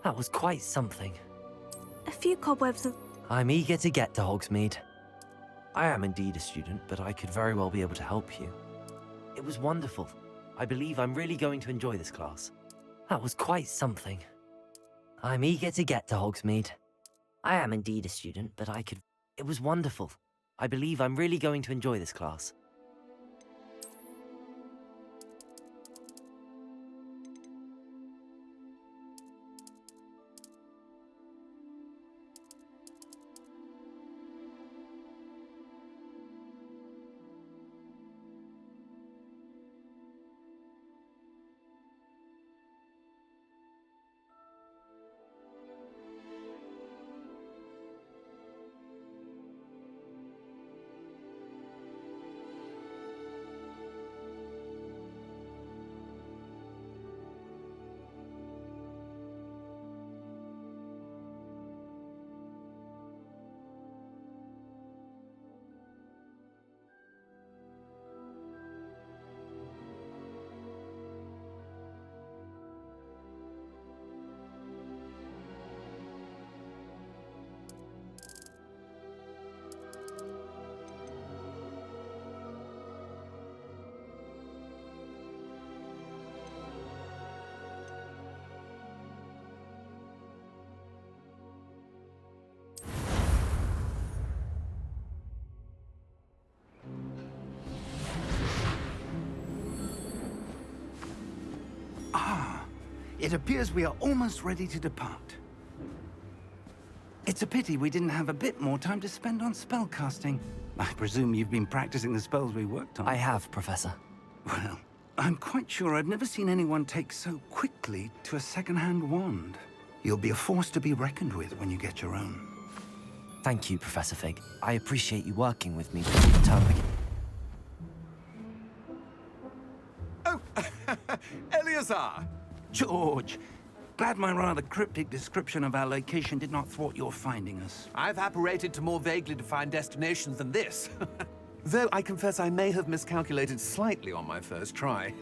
That was quite something. A few cobwebs of... I'm eager to get to Hogsmeade. I am indeed a student, but I could very well be able to help you. It was wonderful. I believe I'm really going to enjoy this class. That was quite something. I'm eager to get to Hogsmeade. I am indeed a student, but I could... It was wonderful. I believe I'm really going to enjoy this class. It appears we are almost ready to depart. It's a pity we didn't have a bit more time to spend on spellcasting. I presume you've been practicing the spells we worked on. I have, Professor. Well, I'm quite sure I've never seen anyone take so quickly to a second-hand wand. You'll be a force to be reckoned with when you get your own. Thank you, Professor Fig. I appreciate you working with me before the term begins. Oh, Eleazar! George, glad my rather cryptic description of our location did not thwart your finding us. I've apparated to more vaguely defined destinations than this. Though I confess I may have miscalculated slightly on my first try.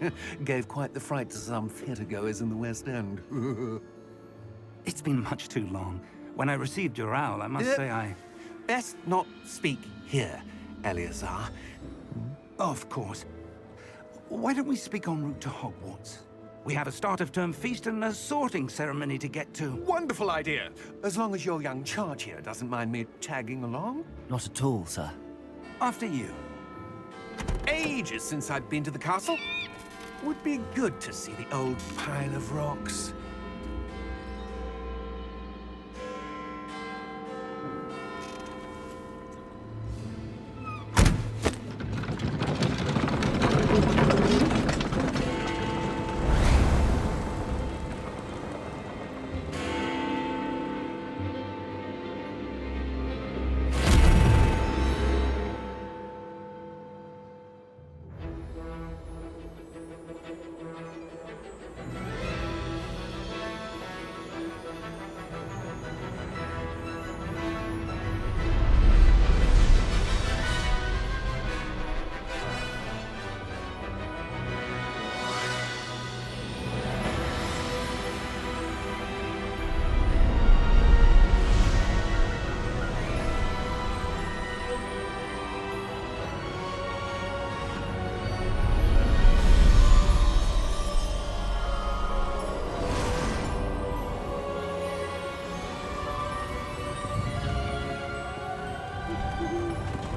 Gave quite the fright to some theatre-goers in the West End. It's been much too long. When I received your owl, I must say I... Best not speak here, Eleazar. Of course. Why don't we speak en route to Hogwarts? We have a start-of-term feast and a sorting ceremony to get to. Wonderful idea! As long as your young charge here doesn't mind me tagging along. Not at all, sir. After you. Ages since I've been to the castle. Would be good to see the old pile of rocks.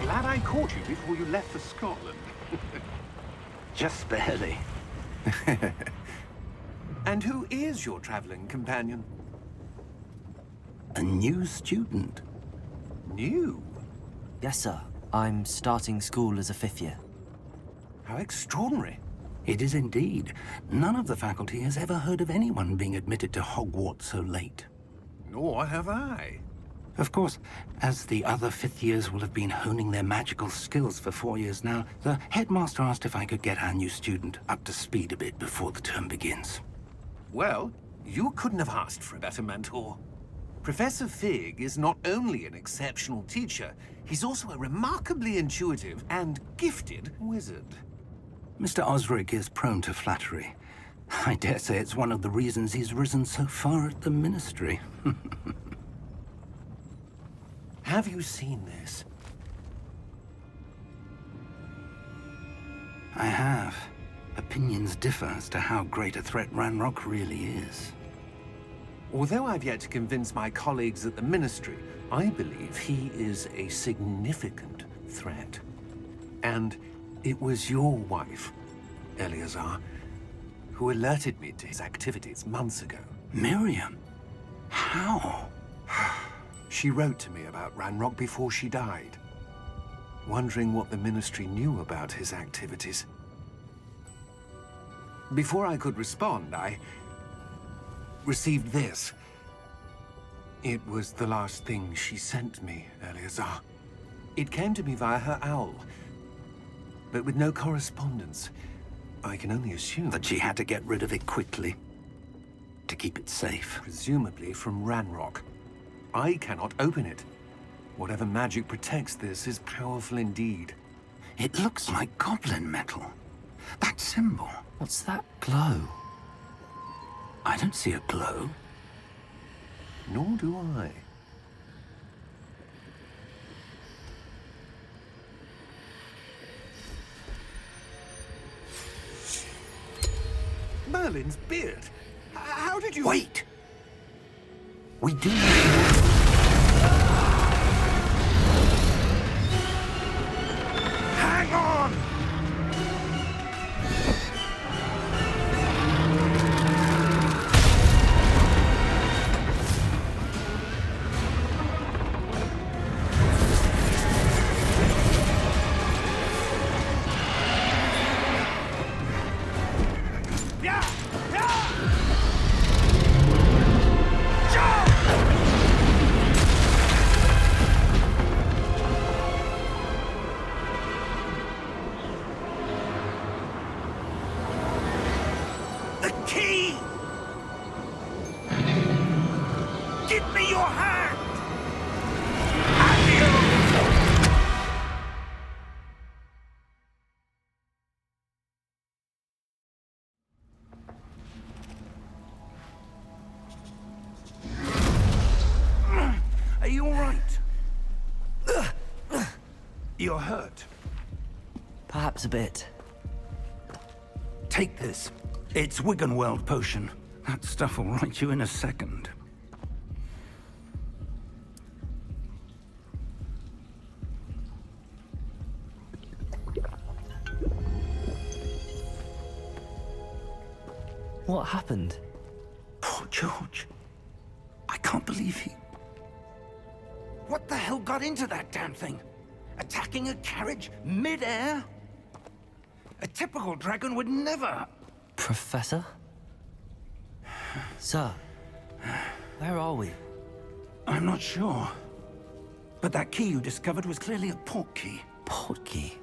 Glad I caught you before you left for Scotland. Just barely. And who is your traveling companion? A new student. New? Yes, sir. I'm starting school as a 5th year. How extraordinary. It is indeed. None of the faculty has ever heard of anyone being admitted to Hogwarts so late. Nor have I. Of course, as the other 5th years will have been honing their magical skills for 4 years now, the headmaster asked if I could get our new student up to speed a bit before the term begins. Well, you couldn't have asked for a better mentor. Professor Fig is not only an exceptional teacher, he's also a remarkably intuitive and gifted wizard. Mr. Osric is prone to flattery. I dare say it's one of the reasons he's risen so far at the Ministry. Have you seen this? I have. Opinions differ as to how great a threat Ranrock really is. Although I've yet to convince my colleagues at the Ministry, I believe he is a significant threat. And it was your wife, Eleazar, who alerted me to his activities months ago. Miriam? How? She wrote to me about Ranrock before she died, wondering what the Ministry knew about his activities. Before I could respond, I received this. It was the last thing she sent me, Eleazar. It came to me via her owl, but with no correspondence. I can only assume That she had to get rid of it quickly. To keep it safe. presumably from Ranrock. I cannot open it. Whatever magic protects this is powerful indeed. It looks like goblin metal. That symbol. What's that glow? I don't see a glow. Nor do I. Merlin's beard. How did you... Wait! We do... Hang on! The key! Give me your hand! Are you all right? You're hurt. Perhaps a bit. Take this. It's Wiggenweld potion. That stuff will right you in a second. What happened? Poor George. I can't believe he... What the hell got into that damn thing? Attacking a carriage mid-air? A typical dragon would never... Professor? Sir, where are we? I'm not sure. But that key you discovered was clearly a port key. Port key?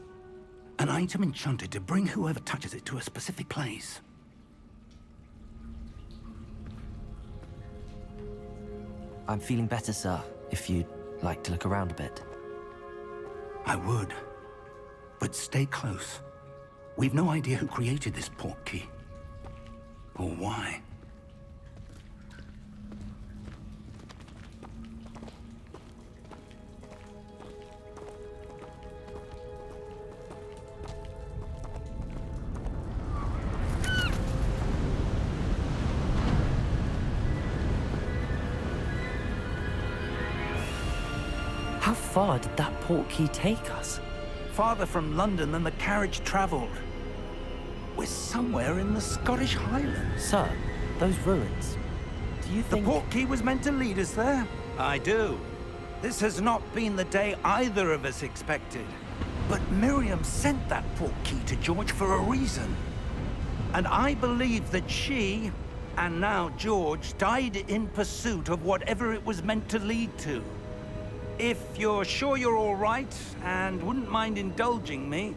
An item enchanted to bring whoever touches it to a specific place. I'm feeling better, sir, if you'd like to look around a bit. I would. But stay close. We've no idea who created this port key. Or why. How far did that port key take us? Farther from London than the carriage traveled. We're somewhere in the Scottish Highlands. Sir, those ruins. Do you The think... port key was meant to lead us there? I do. This has not been the day either of us expected. But Miriam sent that port key to George for a reason. And I believe that she, and now George, died in pursuit of whatever it was meant to lead to. If you're sure you're all right, and wouldn't mind indulging me,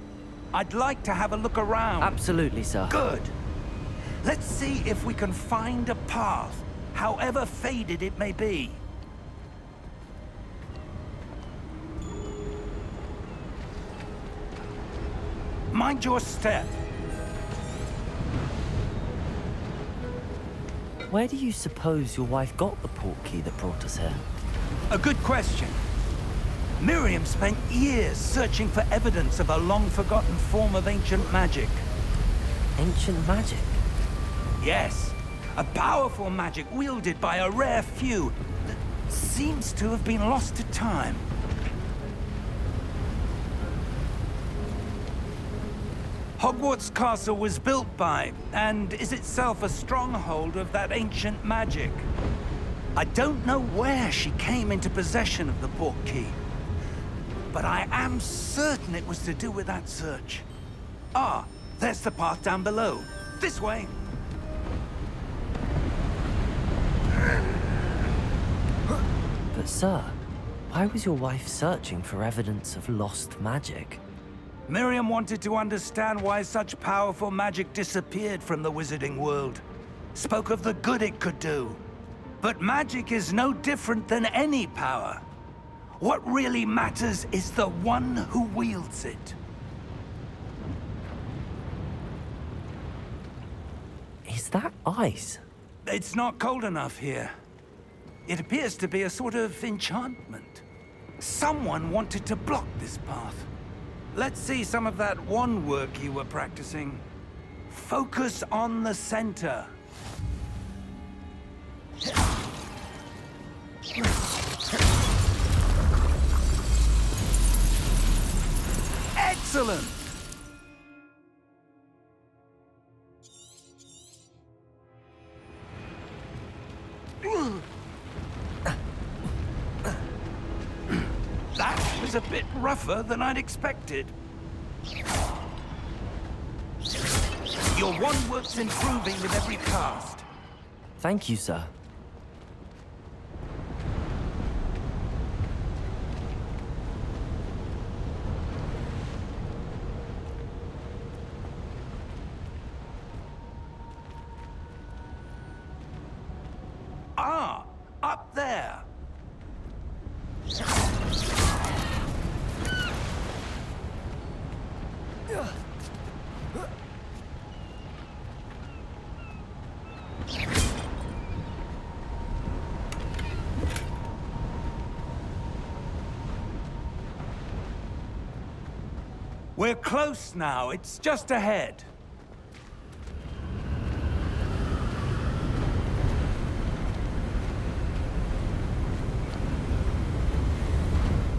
I'd like to have a look around. Absolutely, sir. Good. Let's see if we can find a path, however faded it may be. Mind your step. Where do you suppose your wife got the portkey that brought us here? A good question. Miriam spent years searching for evidence of a long-forgotten form of ancient magic. Ancient magic? Yes, a powerful magic wielded by a rare few that seems to have been lost to time. Hogwarts Castle was built by, and is itself a stronghold of that ancient magic. I don't know where she came into possession of the portkey, but I am certain it was to do with that search. Ah, there's the path down below. This way. But sir, why was your wife searching for evidence of lost magic? Miriam wanted to understand why such powerful magic disappeared from the wizarding world. Spoke of the good it could do. But magic is no different than any power. What really matters is the one who wields it. Is that ice? It's not cold enough here. It appears to be a sort of enchantment. Someone wanted to block this path. Let's see some of that wand work you were practicing. Focus on the center. Excellent! That was a bit rougher than I'd expected. Your wand work's improving with every cast. Thank you, sir. Ah, up there. We're close now. It's just ahead.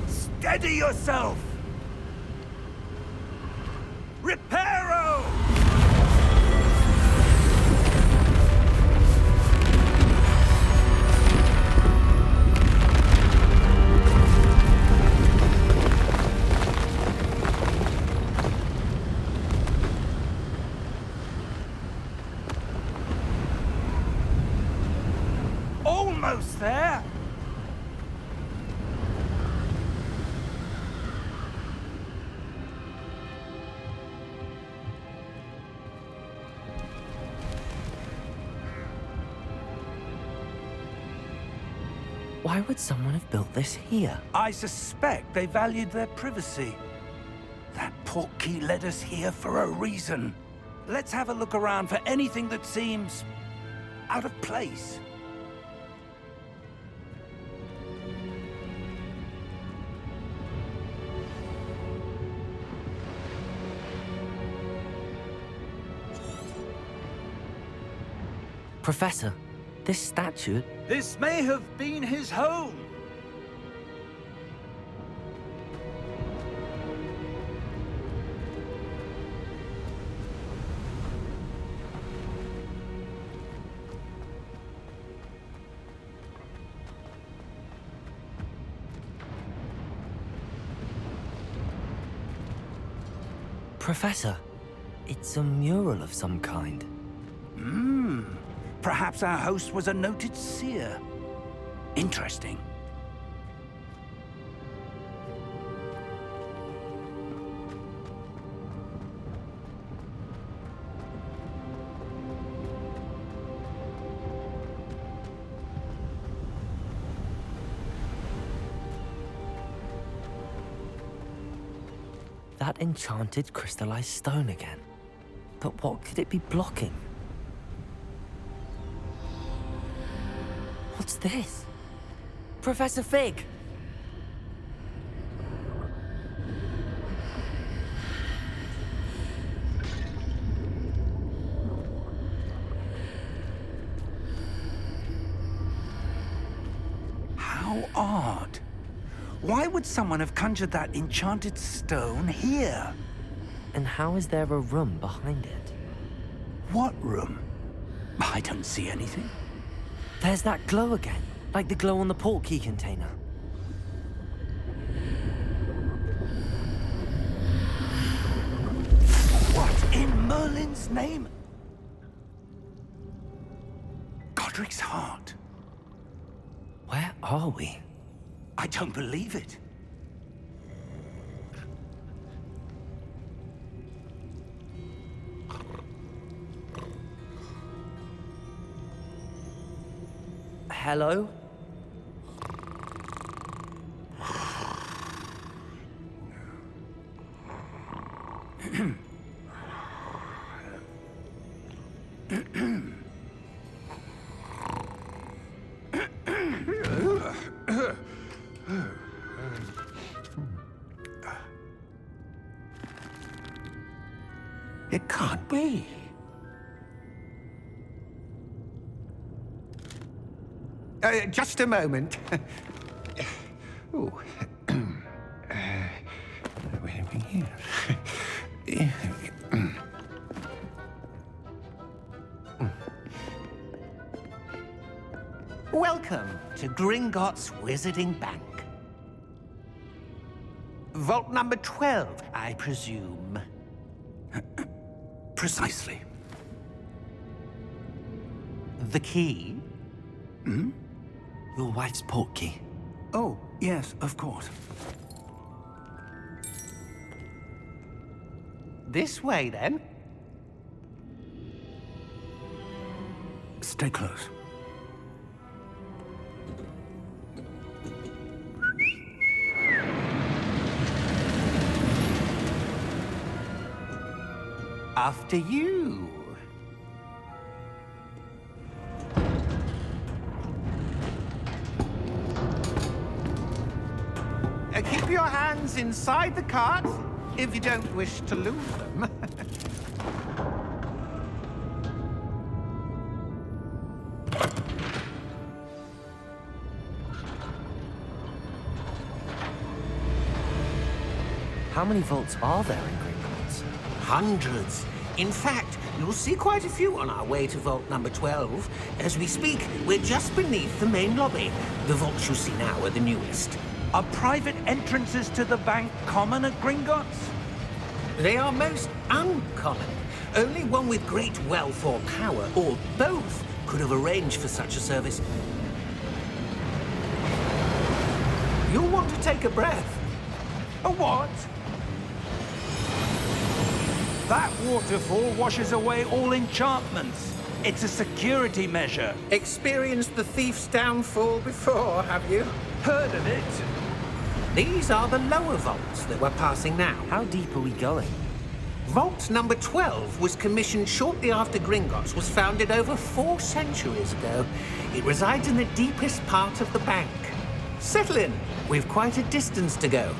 Steady yourself! Reparo! Almost there! Why would someone have built this here? I suspect they valued their privacy. That portkey led us here for a reason. Let's have a look around for anything that seems out of place. Professor, this statue... This may have been his home. Professor, it's a mural of some kind. Perhaps our host was a noted seer. Interesting. That enchanted crystallized stone again. But what could it be blocking? this? Professor Fig! How odd. Why would someone have conjured that enchanted stone here? And how is there a room behind it? What room? I don't see anything. There's that glow again, like the glow on the portkey container. What in Merlin's name? Godric's heart. Where are we? I don't believe it. Hello? It can't be. Just a moment. Ooh. Wait a minute. Welcome to Gringotts Wizarding Bank. Vault number 12, I presume. Precisely. The key? Your wife's portkey. Oh, yes, of course. This way, then. Stay close. After you. Keep your hands inside the cart if you don't wish to lose them. How many vaults are there in Gringotts? Hundreds. In fact, you'll see quite a few on our way to vault number 12. As we speak, we're just beneath the main lobby. The vaults you see now are the newest. Are private entrances to the bank common at Gringotts? They are most uncommon. Only one with great wealth or power, or both, could have arranged for such a service. You'll want to take a breath. A what? That waterfall washes away all enchantments. It's a security measure. Experienced the thief's downfall before, have you? Heard of it? These are the lower vaults that we're passing now. How deep are we going? Vault number 12 was commissioned shortly after Gringotts was founded over 4 centuries ago. It resides in the deepest part of the bank. Settle in. We've quite a distance to go.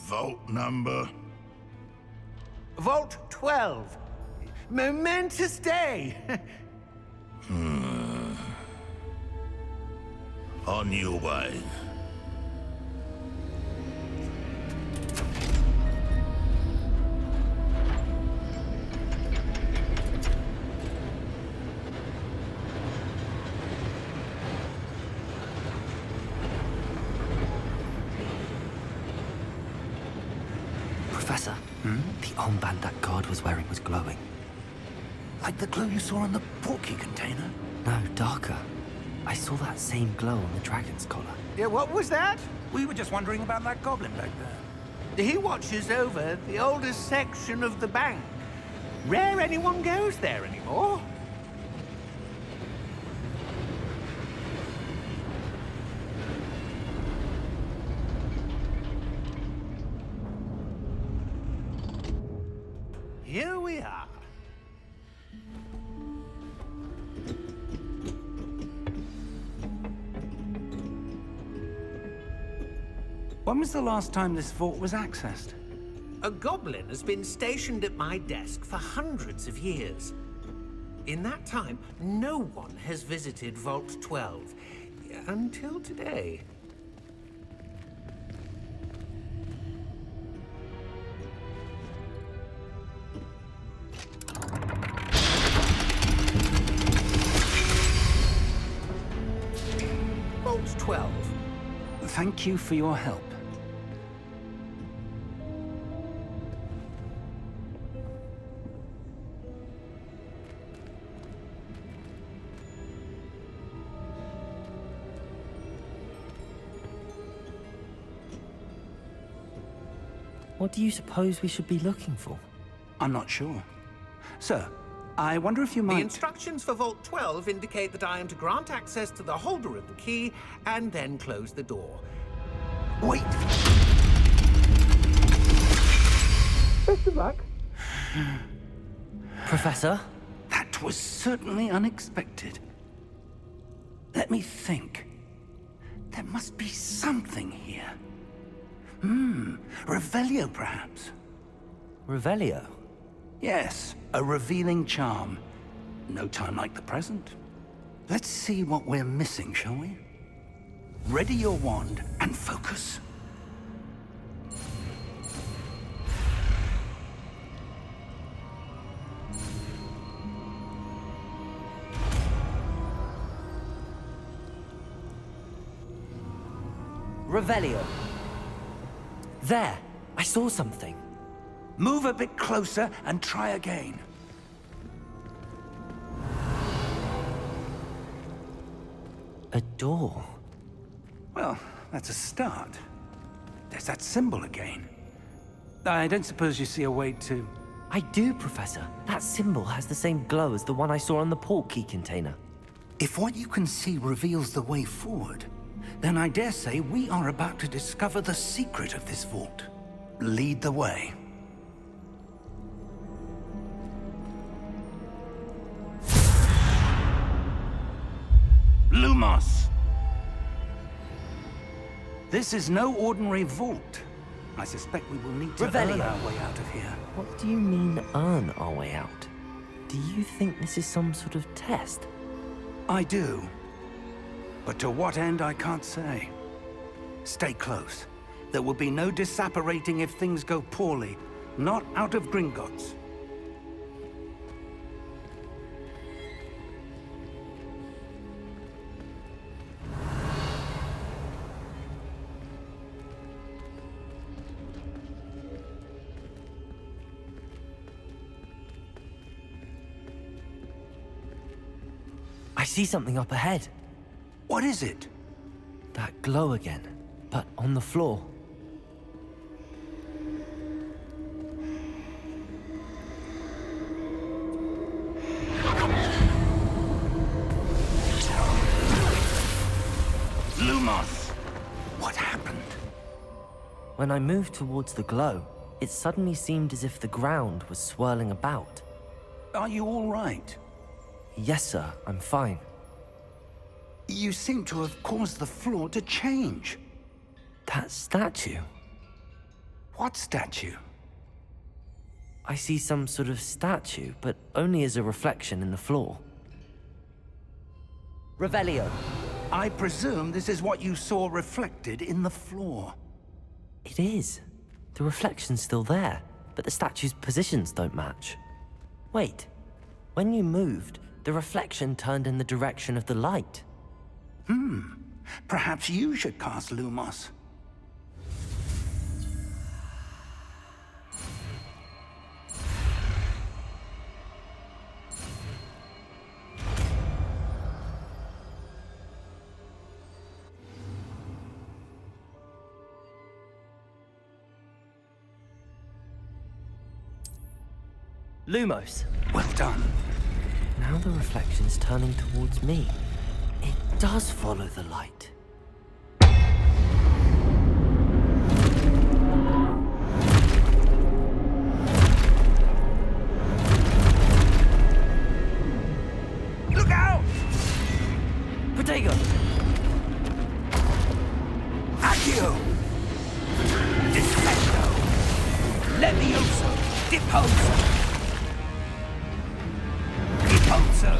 Vault number? Vault 12. Momentous day. On your way. Professor, the armband that guard was wearing was glowing. Like the glow you saw on the portkey container? No, darker. I saw that same glow on the dragon's collar. Yeah, what was that? We were just wondering about that goblin back there. He watches over the oldest section of the bank. Rare anyone goes there anymore. Here we are. When was the last time this vault was accessed? A goblin has been stationed at my desk for hundreds of years. In that time, no one has visited Vault 12. Until today. Vault 12. Thank you for your help. What do you suppose we should be looking for? I'm not sure. Sir, I wonder if you might... The instructions for Vault 12 indicate that I am to grant access to the holder of the key and then close the door. Wait! Best of luck. Professor? That was certainly unexpected. Let me think. There must be something here. Revelio, perhaps? Revelio? Yes, a revealing charm. No time like the present. Let's see what we're missing, shall we? Ready your wand and focus. Revelio. There! I saw something. Move a bit closer and try again. A door. Well, that's a start. There's that symbol again. I don't suppose you see a way to... I do, Professor. That symbol has the same glow as the one I saw on the port key container. If what you can see reveals the way forward, then I dare say we are about to discover the secret of this vault. Lead the way. Lumos! This is no ordinary vault. I suspect we will need to earn our way out of here. What do you mean, earn our way out? Do you think this is some sort of test? I do. But to what end, I can't say. Stay close. There will be no disapparating if things go poorly. Not out of Gringotts. I see something up ahead. What is it? That glow again, but on the floor. Lumos! What happened? When I moved towards the glow, it suddenly seemed as if the ground was swirling about. Are you all right? Yes, sir, I'm fine. You seem to have caused the floor to change. That statue? What statue? I see some sort of statue, but only as a reflection in the floor. Revelio. I presume this is what you saw reflected in the floor. It is. The reflection's still there, but the statue's positions don't match. Wait. When you moved, the reflection turned in the direction of the light. Perhaps you should cast Lumos. Lumos. Well done. Now the reflection's turning towards me. It does follow the light. Levioso! Deposo! Deposo!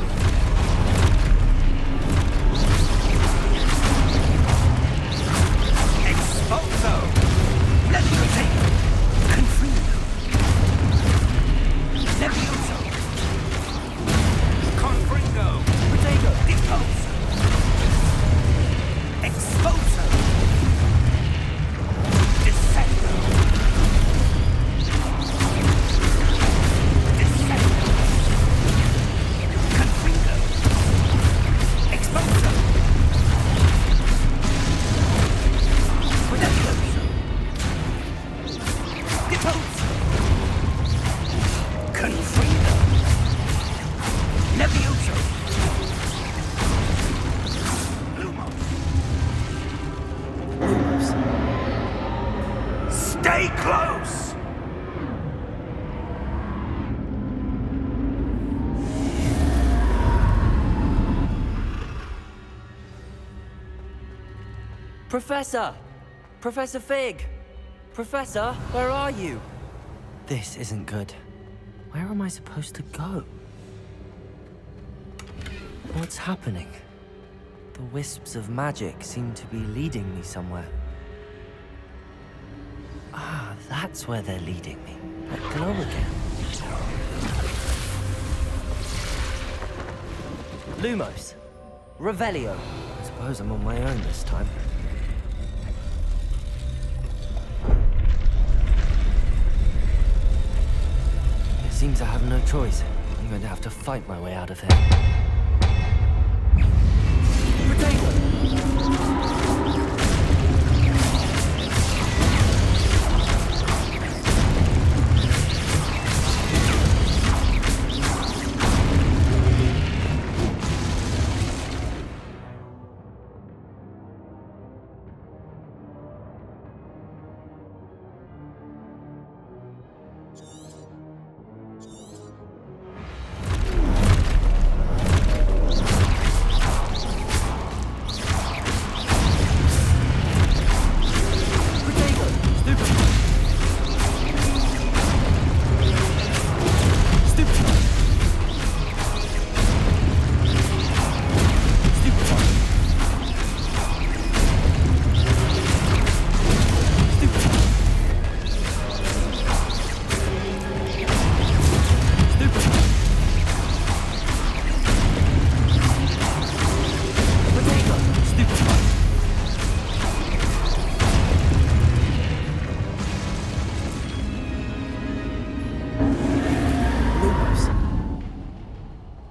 Exposo! Leviotate! Confringo! Levioso! Confringo! Protego! Deposo! Exposo! Descendo! Descendo! Confringo! Exposo! Levioso! Deposo! Confringo! Levioso! Lumos! Lumos. Stay close! Professor! Professor Fig! Professor, where are you? This isn't good. Where am I supposed to go? What's happening? The wisps of magic seem to be leading me somewhere. Ah, that's where they're leading me. That glow again. Lumos. Revelio. I suppose I'm on my own this time. It seems I have no choice. I'm going to have to fight my way out of here. Potato!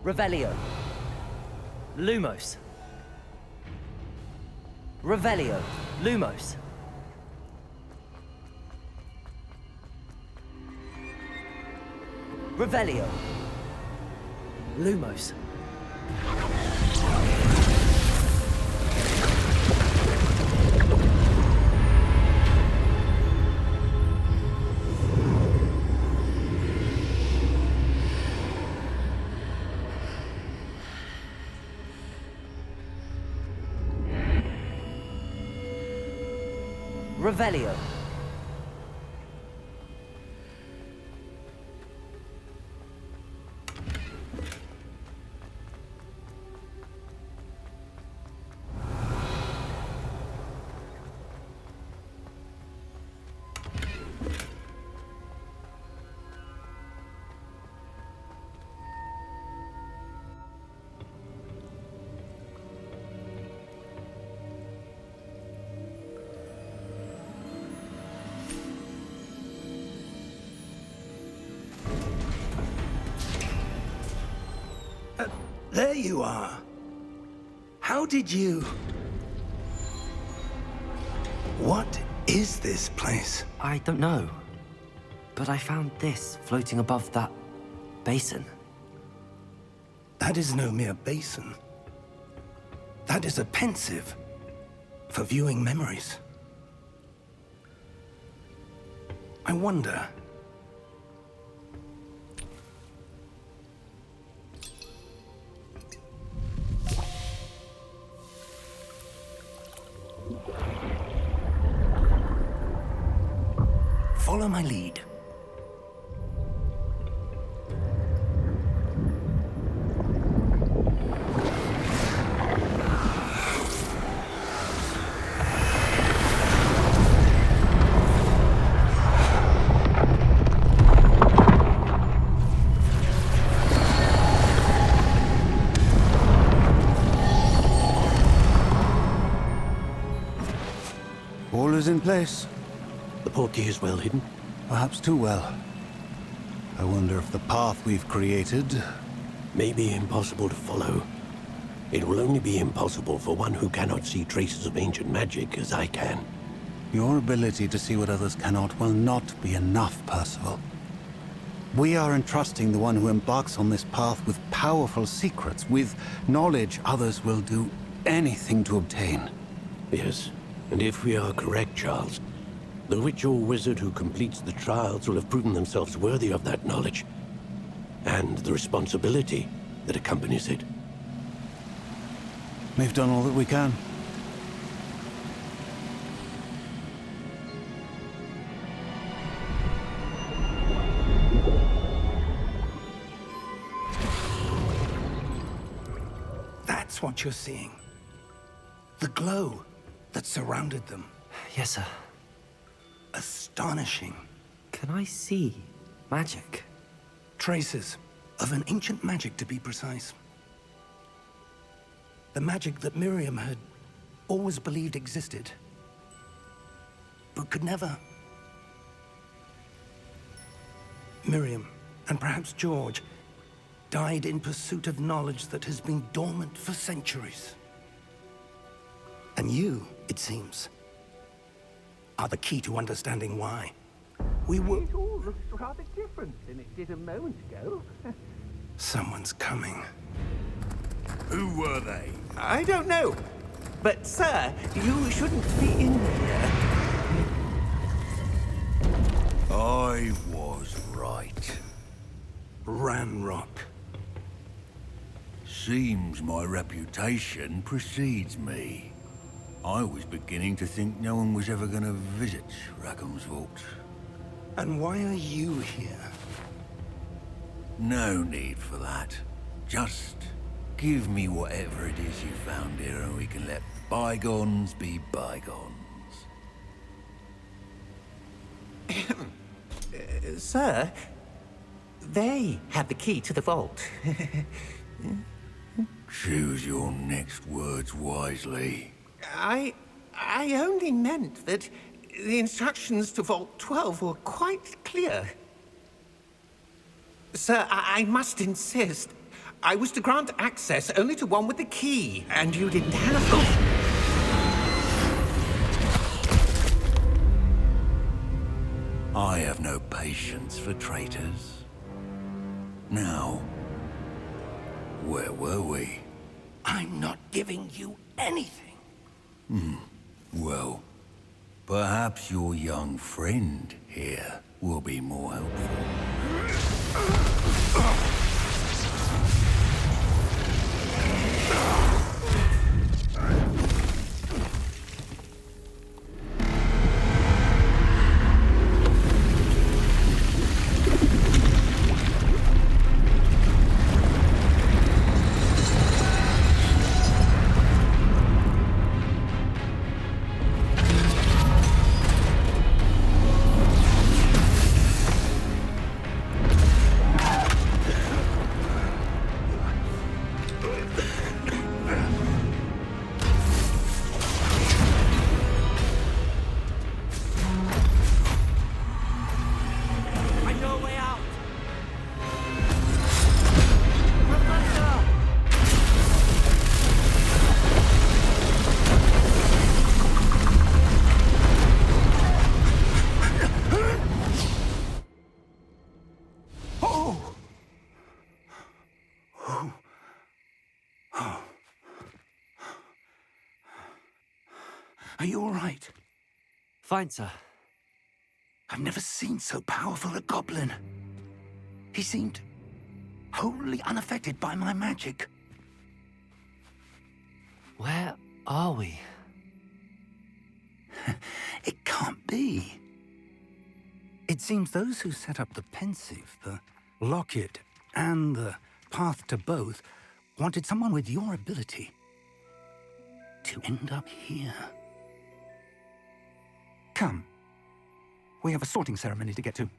Revelio. Lumos. Revelio. Lumos. Revelio. Lumos. Revelio. There you are. How did you... What is this place? I don't know. But I found this floating above that basin. That is no mere basin. That is a pensive for viewing memories. I wonder... Follow my lead. in place. The portkey is well hidden. Perhaps too well. I wonder if the path we've created... May be impossible to follow. It will only be impossible for one who cannot see traces of ancient magic as I can. Your ability to see what others cannot will not be enough, Percival. We are entrusting the one who embarks on this path with powerful secrets, with knowledge others will do anything to obtain. Yes, and if we are correct, Charles, the witch or wizard who completes the trials will have proven themselves worthy of that knowledge, and the responsibility that accompanies it. We've done all that we can. That's what you're seeing. The glow that surrounded them. Yes, sir. Astonishing. Can I see magic? Traces of an ancient magic, to be precise. The magic that Miriam had always believed existed, but could never. Miriam, and perhaps George, died in pursuit of knowledge that has been dormant for centuries. And you, it seems, are the key to understanding why. We were... It all looks rather different than it did a moment ago. Someone's coming. Who were they? I don't know. But, sir, you shouldn't be in here. I was right. Ranrock. Seems my reputation precedes me. I was beginning to think no one was ever going to visit Rackham's vault. And why are you here? No need for that. Just give me whatever it is you found here and we can let bygones be bygones. Sir, they had the key to the vault. Choose your next words wisely. I only meant that the instructions to Vault 12 were quite clear. Sir, I must insist. I was to grant access only to one with the key, and you didn't have... I have no patience for traitors. Now, where were we? I'm not giving you anything. Well, perhaps your young friend here will be more helpful. Are you all right? Fine, sir. I've never seen so powerful a goblin. He seemed wholly unaffected by my magic. Where are we? It can't be. It seems those who set up the pensive, the locket, and the path to both wanted someone with your ability to end up here. Come. We have a sorting ceremony to get to.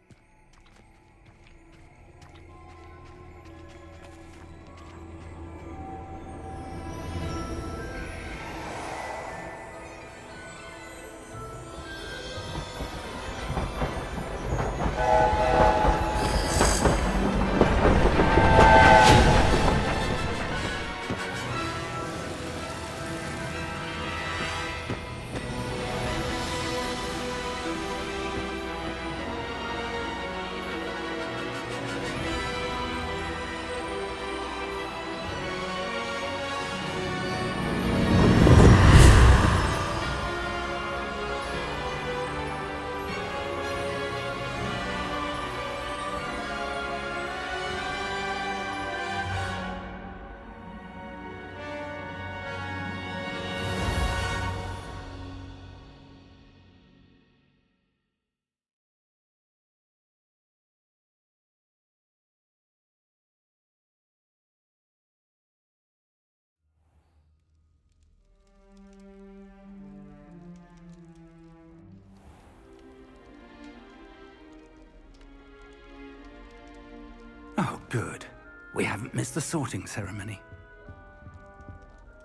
Good. We haven't missed the sorting ceremony.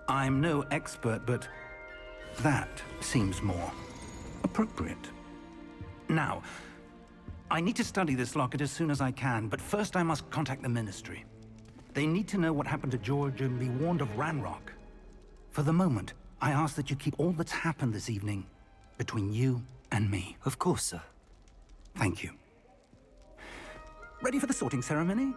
I'm no expert, but that seems more appropriate. Now, I need to study this locket as soon as I can, but first I must contact the Ministry. They need to know what happened to George and be warned of Ranrock. For the moment, I ask that you keep all that's happened this evening between you and me. Of course, sir. Thank you. Ready for the sorting ceremony?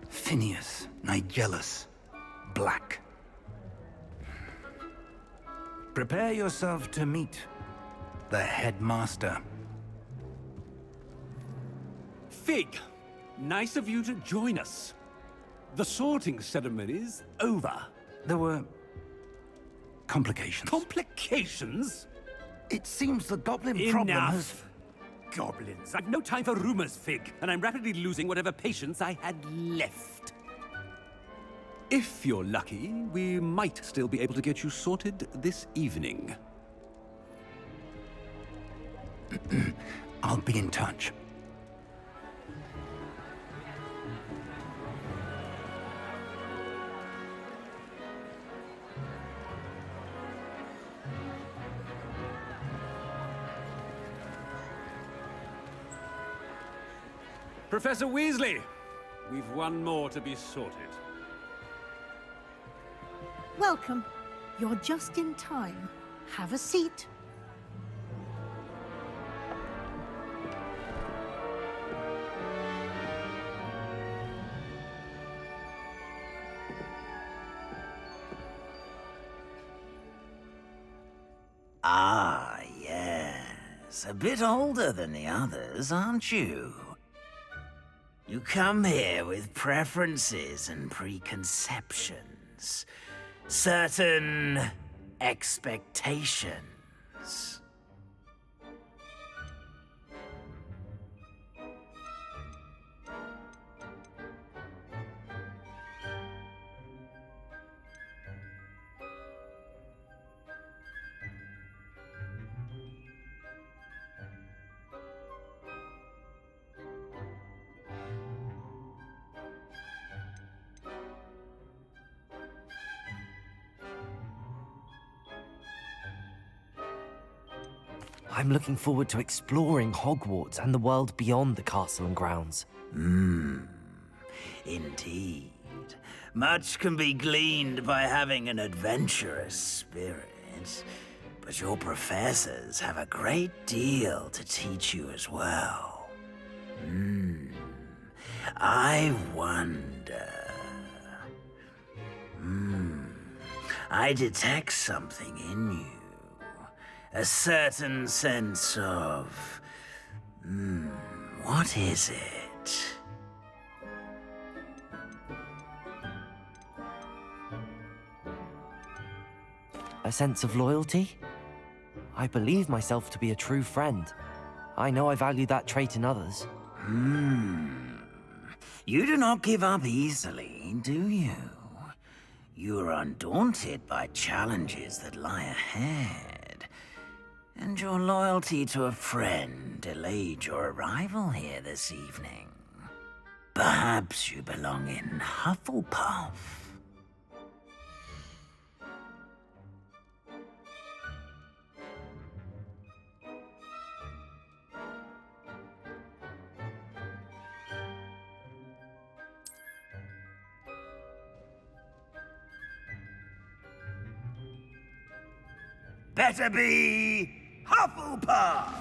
Phineas, Nigellus, Black. Prepare yourself to meet the headmaster. Fig, nice of you to join us. The sorting ceremony's over. There were complications. Complications? It seems the goblin problem has... Enough! Goblins. I've no time for rumors, Fig, and I'm rapidly losing whatever patience I had left. If you're lucky, we might still be able to get you sorted this evening. I'll be in touch. Professor Weasley, we've one more to be sorted. Welcome. You're just in time. Have a seat. Ah, yes. A bit older than the others, aren't you? You come here with preferences and preconceptions. Certain expectations. I'm looking forward to exploring Hogwarts and the world beyond the castle and grounds. Indeed. Much can be gleaned by having an adventurous spirit, but your professors have a great deal to teach you as well. I wonder... I detect something in you. A certain sense of... what is it? A sense of loyalty? I believe myself to be a true friend. I know I value that trait in others. You do not give up easily, do you? You are undaunted by challenges that lie ahead. And your loyalty to a friend delayed your arrival here this evening. Perhaps you belong in Hufflepuff. Better be Hufflepuff!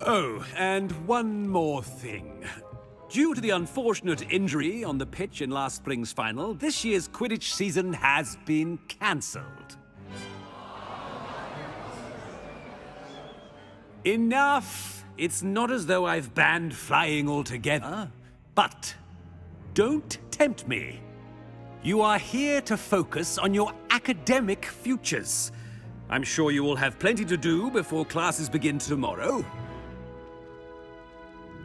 Oh, and one more thing. Due to the unfortunate injury on the pitch in last spring's final, this year's Quidditch season has been cancelled. Enough! It's not as though I've banned flying altogether, but don't tempt me. You are here to focus on your academic futures. I'm sure you will have plenty to do before classes begin tomorrow.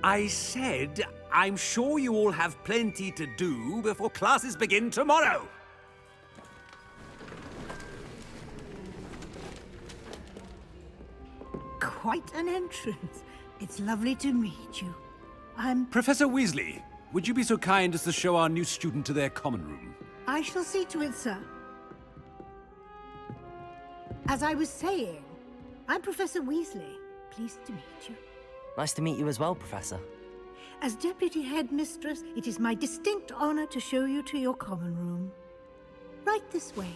I said, I'm sure you all have plenty to do before classes begin tomorrow. Quite an entrance. It's lovely to meet you. Professor Weasley, would you be so kind as to show our new student to their common room? I shall see to it, sir. As I was saying, I'm Professor Weasley. Pleased to meet you. Nice to meet you as well, Professor. As Deputy Headmistress, it is my distinct honor to show you to your common room. Right this way.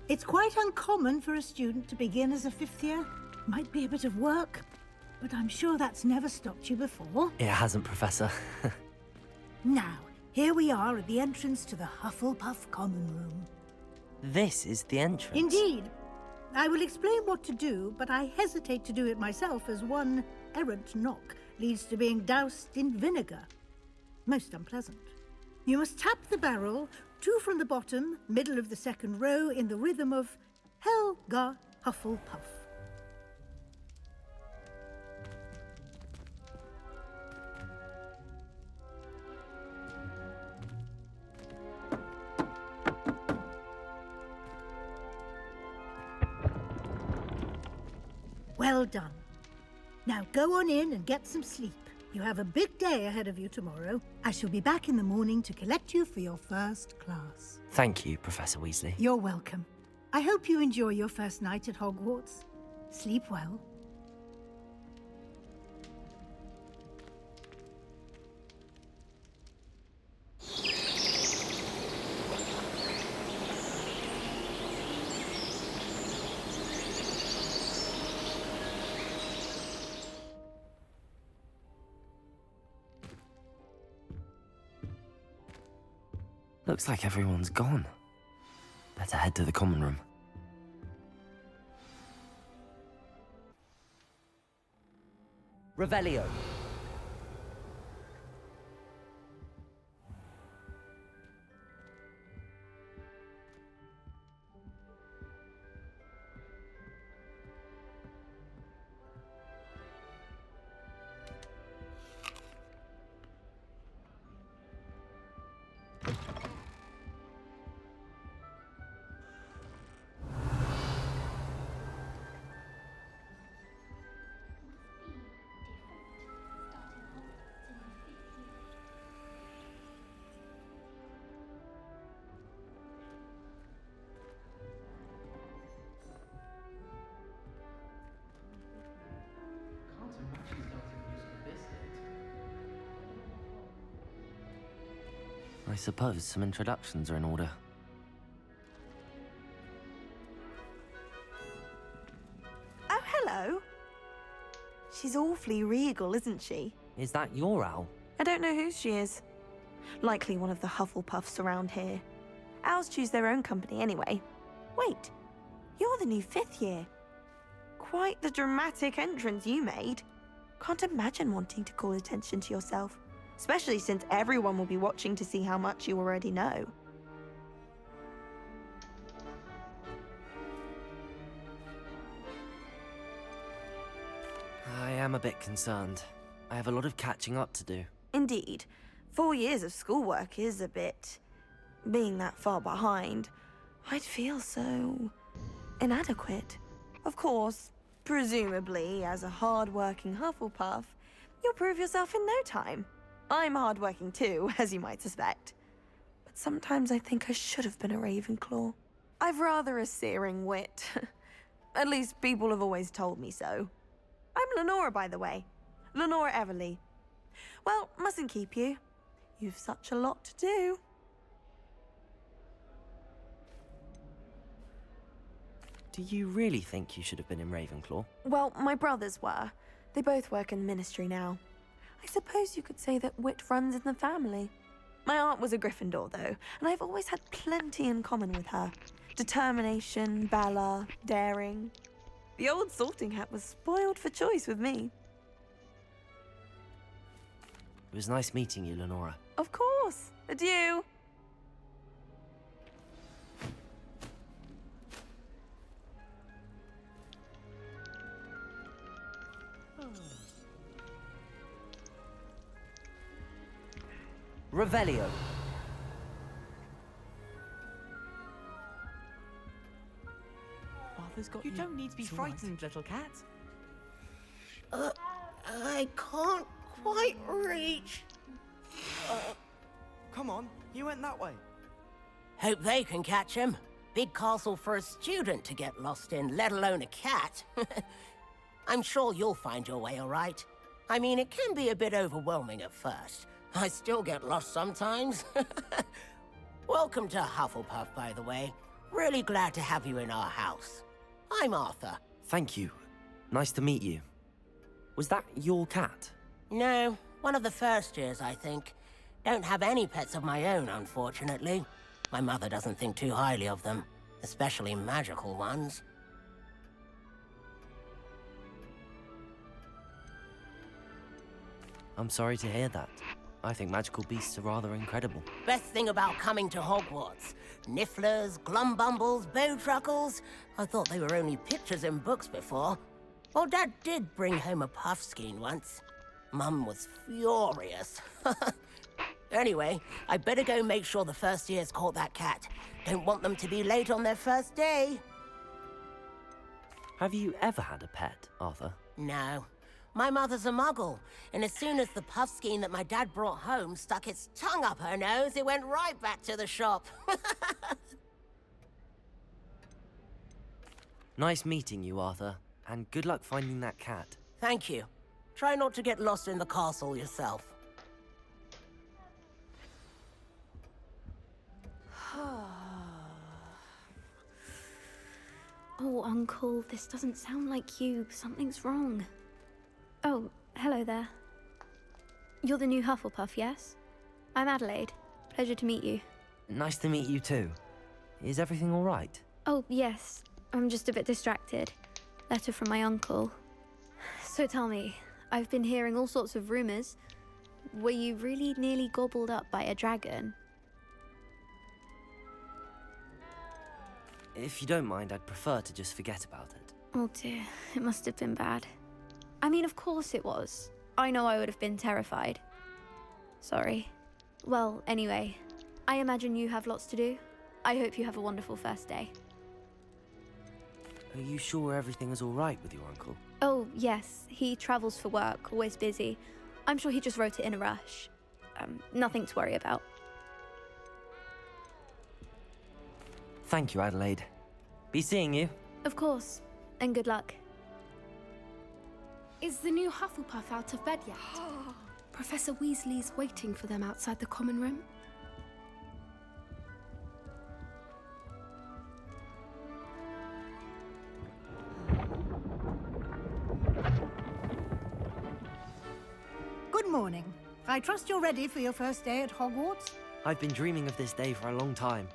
It's quite uncommon for a student to begin as a fifth year. Might be a bit of work, but I'm sure that's never stopped you before. It hasn't, Professor. Now, here we are at the entrance to the Hufflepuff common room. This is the entrance. Indeed. I will explain what to do, but I hesitate to do it myself as one errant knock leads to being doused in vinegar. Most unpleasant. You must tap the barrel, 2 from the bottom, middle of the second row, in the rhythm of Helga Hufflepuff. Well done. Now go on in and get some sleep. You have a big day ahead of you tomorrow. I shall be back in the morning to collect you for your first class. Thank you, Professor Weasley. You're welcome. I hope you enjoy your first night at Hogwarts. Sleep well. Looks like everyone's gone. Better head to the common room. Revelio. I suppose some introductions are in order. Oh, hello. She's awfully regal, isn't she? Is that your owl? I don't know who she is. Likely one of the Hufflepuffs around here. Owls choose their own company anyway. Wait, you're the new 5th year. Quite the dramatic entrance you made. Can't imagine wanting to call attention to yourself. Especially since everyone will be watching to see how much you already know. I am a bit concerned. I have a lot of catching up to do. Indeed. 4 years of schoolwork is a bit... Being that far behind, I'd feel so... inadequate. Of course, presumably, as a hard-working Hufflepuff, you'll prove yourself in no time. I'm hardworking too, as you might suspect. But sometimes I think I should have been a Ravenclaw. I've rather a searing wit. At least people have always told me so. I'm Lenora, by the way. Lenora Everly. Well, mustn't keep you. You've such a lot to do. Do you really think you should have been in Ravenclaw? Well, my brothers were. They both work in the ministry now. I suppose you could say that wit runs in the family. My aunt was a Gryffindor, though, and I've always had plenty in common with her. Determination, valor, daring. The old sorting hat was spoiled for choice with me. It was nice meeting you, Lenora. Of course. Adieu. Revelio. Father's got you. You don't need to be frightened, little cat. I can't quite reach. Come on, you went that way. Hope they can catch him. Big castle for a student to get lost in, let alone a cat. I'm sure you'll find your way all right. I mean, it can be a bit overwhelming at first. I still get lost sometimes. Welcome to Hufflepuff, by the way. Really glad to have you in our house. I'm Arthur. Thank you. Nice to meet you. Was that your cat? No, one of the first years, I think. Don't have any pets of my own, unfortunately. My mother doesn't think too highly of them, especially magical ones. I'm sorry to hear that. I think magical beasts are rather incredible. Best thing about coming to Hogwarts. Nifflers, glumbumbles, bowtruckles. I thought they were only pictures in books before. Well, Dad did bring home a puffskein once. Mum was furious. Anyway, I better go make sure the first years caught that cat. Don't want them to be late on their first day. Have you ever had a pet, Arthur? No. My mother's a muggle, and as soon as the puffskein that my dad brought home stuck its tongue up her nose, it went right back to the shop. Nice meeting you, Arthur, and good luck finding that cat. Thank you. Try not to get lost in the castle yourself. Oh, Uncle, this doesn't sound like you. Something's wrong. Oh, hello there. You're the new Hufflepuff, yes? I'm Adelaide. Pleasure to meet you. Nice to meet you too. Is everything all right? Oh, yes. I'm just a bit distracted. Letter from my uncle. So tell me, I've been hearing all sorts of rumors. Were you really nearly gobbled up by a dragon? If you don't mind, I'd prefer to just forget about it. Oh dear, it must have been bad. I mean, of course it was. I know I would have been terrified. Sorry. Well, anyway, I imagine you have lots to do. I hope you have a wonderful first day. Are you sure everything is all right with your uncle? Oh, yes. He travels for work, always busy. I'm sure he just wrote it in a rush. Nothing to worry about. Thank you, Adelaide. Be seeing you. Of course. And good luck. Is the new Hufflepuff out of bed yet? Professor Weasley's waiting for them outside the common room. Good morning. I trust you're ready for your first day at Hogwarts? I've been dreaming of this day for a long time.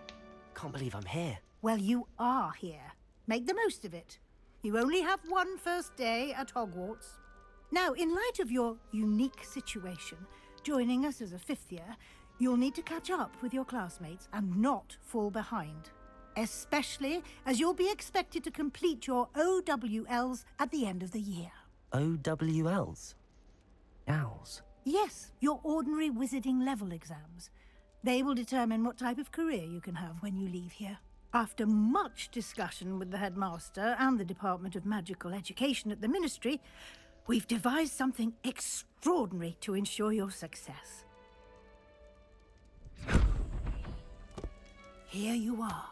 Can't believe I'm here. Well, you are here. Make the most of it. You only have one first day at Hogwarts. Now, in light of your unique situation, joining us as a fifth year, you'll need to catch up with your classmates and not fall behind. Especially as you'll be expected to complete your OWLs at the end of the year. OWLs? Owls? Yes, your ordinary wizarding level exams. They will determine what type of career you can have when you leave here. After much discussion with the headmaster and the Department of Magical Education at the Ministry, we've devised something extraordinary to ensure your success. Here you are.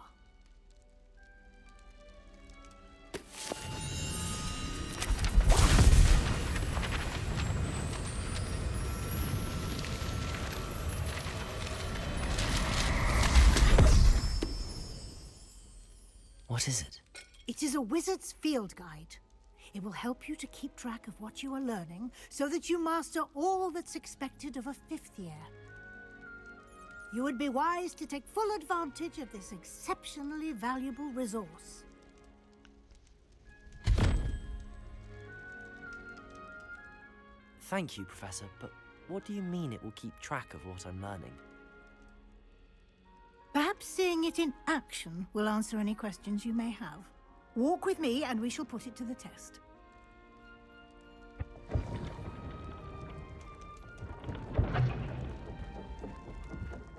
What is it? It is a wizard's field guide. It will help you to keep track of what you are learning so that you master all that's expected of a 5th year. You would be wise to take full advantage of this exceptionally valuable resource. Thank you, Professor, but what do you mean it will keep track of what I'm learning? Perhaps seeing it in action will answer any questions you may have. Walk with me and we shall put it to the test.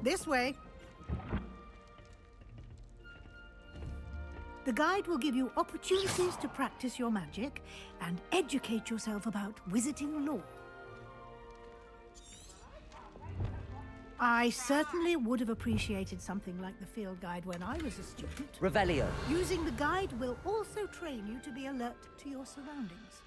This way. The guide will give you opportunities to practice your magic and educate yourself about wizarding lore. I certainly would have appreciated something like the field guide when I was a student. Revelio. Using the guide will also train you to be alert to your surroundings.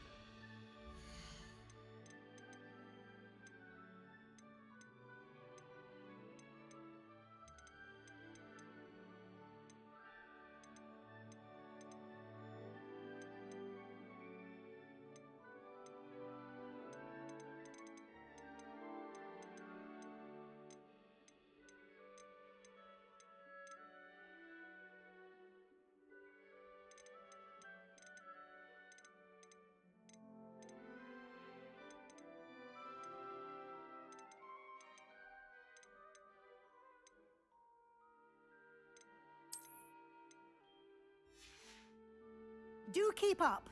Do keep up.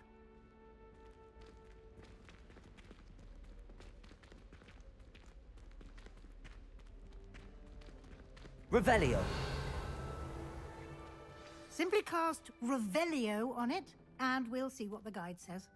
Revelio. Simply cast Revelio on it, and we'll see what the guide says.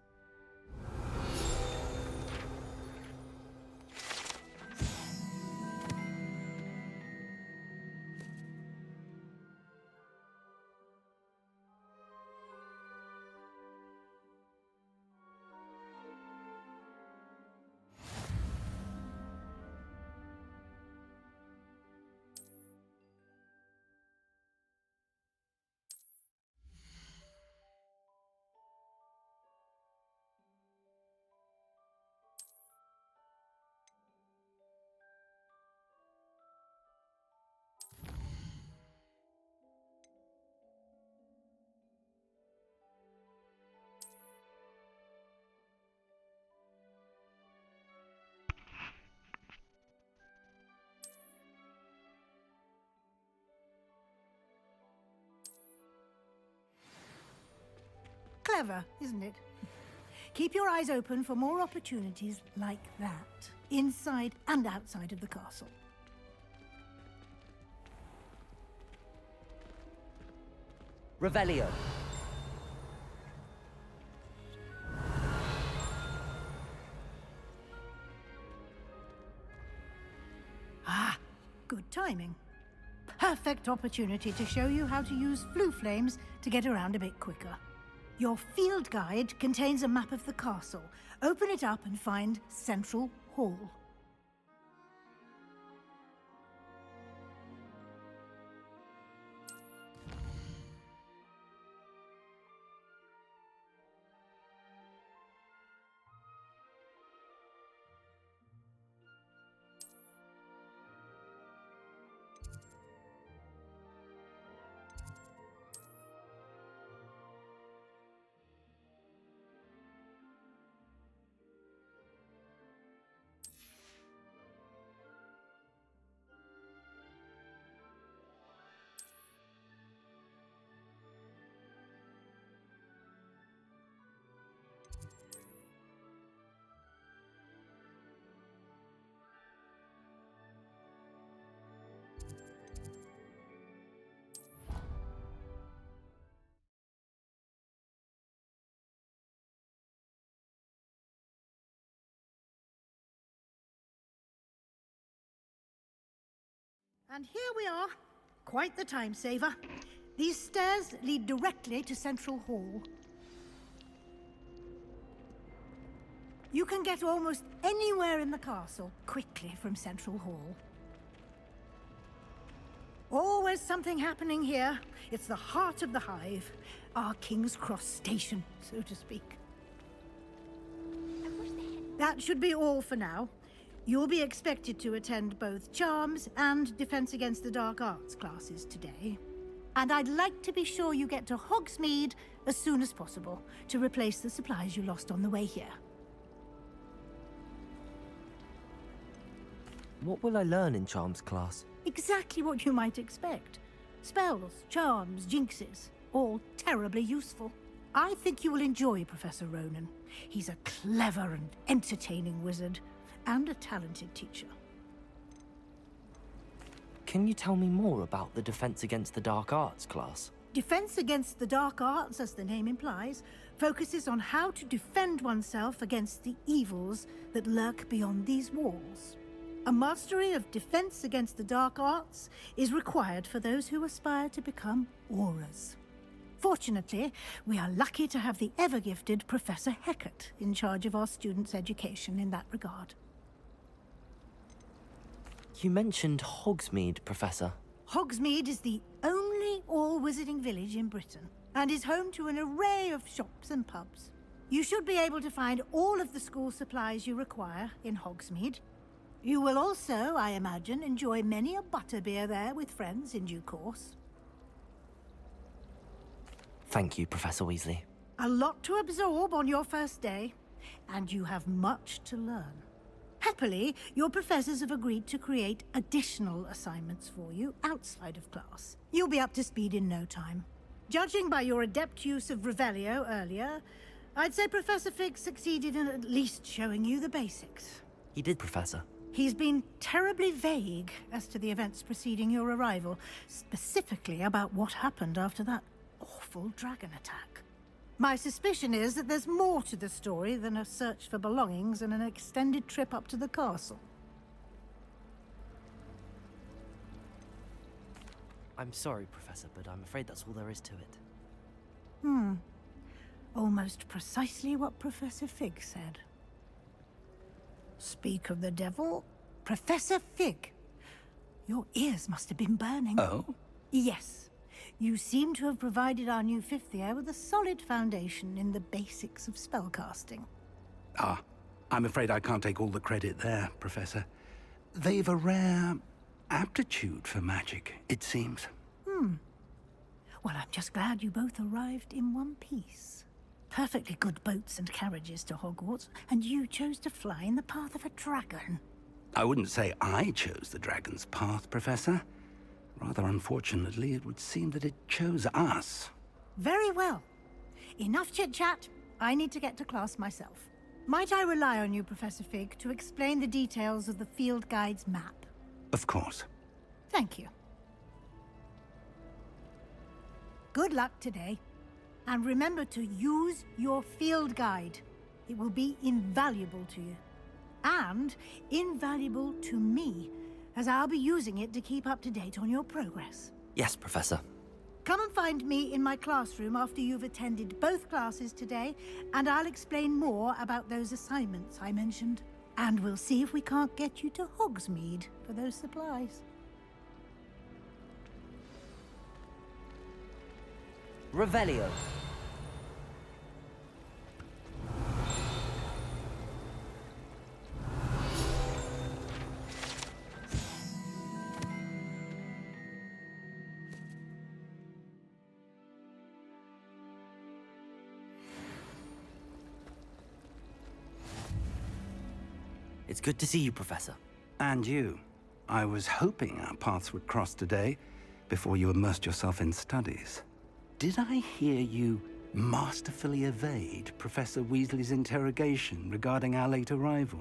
Clever, isn't it? Keep your eyes open for more opportunities like that, inside and outside of the castle. Revelio. Ah, good timing. Perfect opportunity to show you how to use flue flames to get around a bit quicker. Your field guide contains a map of the castle. Open it up and find Central Hall. And here we are. Quite the time saver. These stairs lead directly to Central Hall. You can get almost anywhere in the castle quickly from Central Hall. Always something happening here. It's the heart of the hive. our King's Cross station, so to speak. That should be all for now. You'll be expected to attend both Charms and Defense Against the Dark Arts classes today. And I'd like to be sure you get to Hogsmeade as soon as possible to replace the supplies you lost on the way here. What will I learn in Charms class? Exactly what you might expect. Spells, charms, jinxes, all terribly useful. I think you will enjoy Professor Ronan. He's a clever and entertaining wizard, and a talented teacher. Can you tell me more about the Defense Against the Dark Arts class? Defense Against the Dark Arts, as the name implies, focuses on how to defend oneself against the evils that lurk beyond these walls. A mastery of Defense Against the Dark Arts is required for those who aspire to become auras. Fortunately, we are lucky to have the ever-gifted Professor Hecat in charge of our students' education in that regard. You mentioned Hogsmeade, Professor. Hogsmeade is the only all-wizarding village in Britain, and is home to an array of shops and pubs. You should be able to find all of the school supplies you require in Hogsmeade. You will also, I imagine, enjoy many a butterbeer there with friends in due course. Thank you, Professor Weasley. A lot to absorb on your first day, and you have much to learn. Happily, your professors have agreed to create additional assignments for you outside of class. You'll be up to speed in no time. Judging by your adept use of Revelio earlier, I'd say Professor Fig succeeded in at least showing you the basics. He did, Professor. He's been terribly vague as to the events preceding your arrival, specifically about what happened after that awful dragon attack. My suspicion is that there's more to the story than a search for belongings and an extended trip up to the castle. I'm sorry, Professor, but I'm afraid that's all there is to it. Almost precisely what Professor Fig said. Speak of the devil, Professor Fig. Your ears must have been burning. Oh? Yes. You seem to have provided our new fifth year with a solid foundation in the basics of spellcasting. Ah, I'm afraid I can't take all the credit there, Professor. They've a rare aptitude for magic, it seems. Well, I'm just glad you both arrived in one piece. Perfectly good boats and carriages to Hogwarts, and you chose to fly in the path of a dragon. I wouldn't say I chose the dragon's path, Professor. Rather unfortunately, it would seem that it chose us. Very well. Enough chit-chat. I need to get to class myself. Might I rely on you, Professor Fig, to explain the details of the field guide's map? Of course. Thank you. Good luck today. And remember to use your field guide. It will be invaluable to you. And invaluable to me, as I'll be using it to keep up to date on your progress. Yes, Professor. Come and find me in my classroom after you've attended both classes today, and I'll explain more about those assignments I mentioned. And we'll see if we can't get you to Hogsmeade for those supplies. Revelio. It's good to see you, Professor. And you. I was hoping our paths would cross today, before you immersed yourself in studies. Did I hear you masterfully evade Professor Weasley's interrogation regarding our late arrival?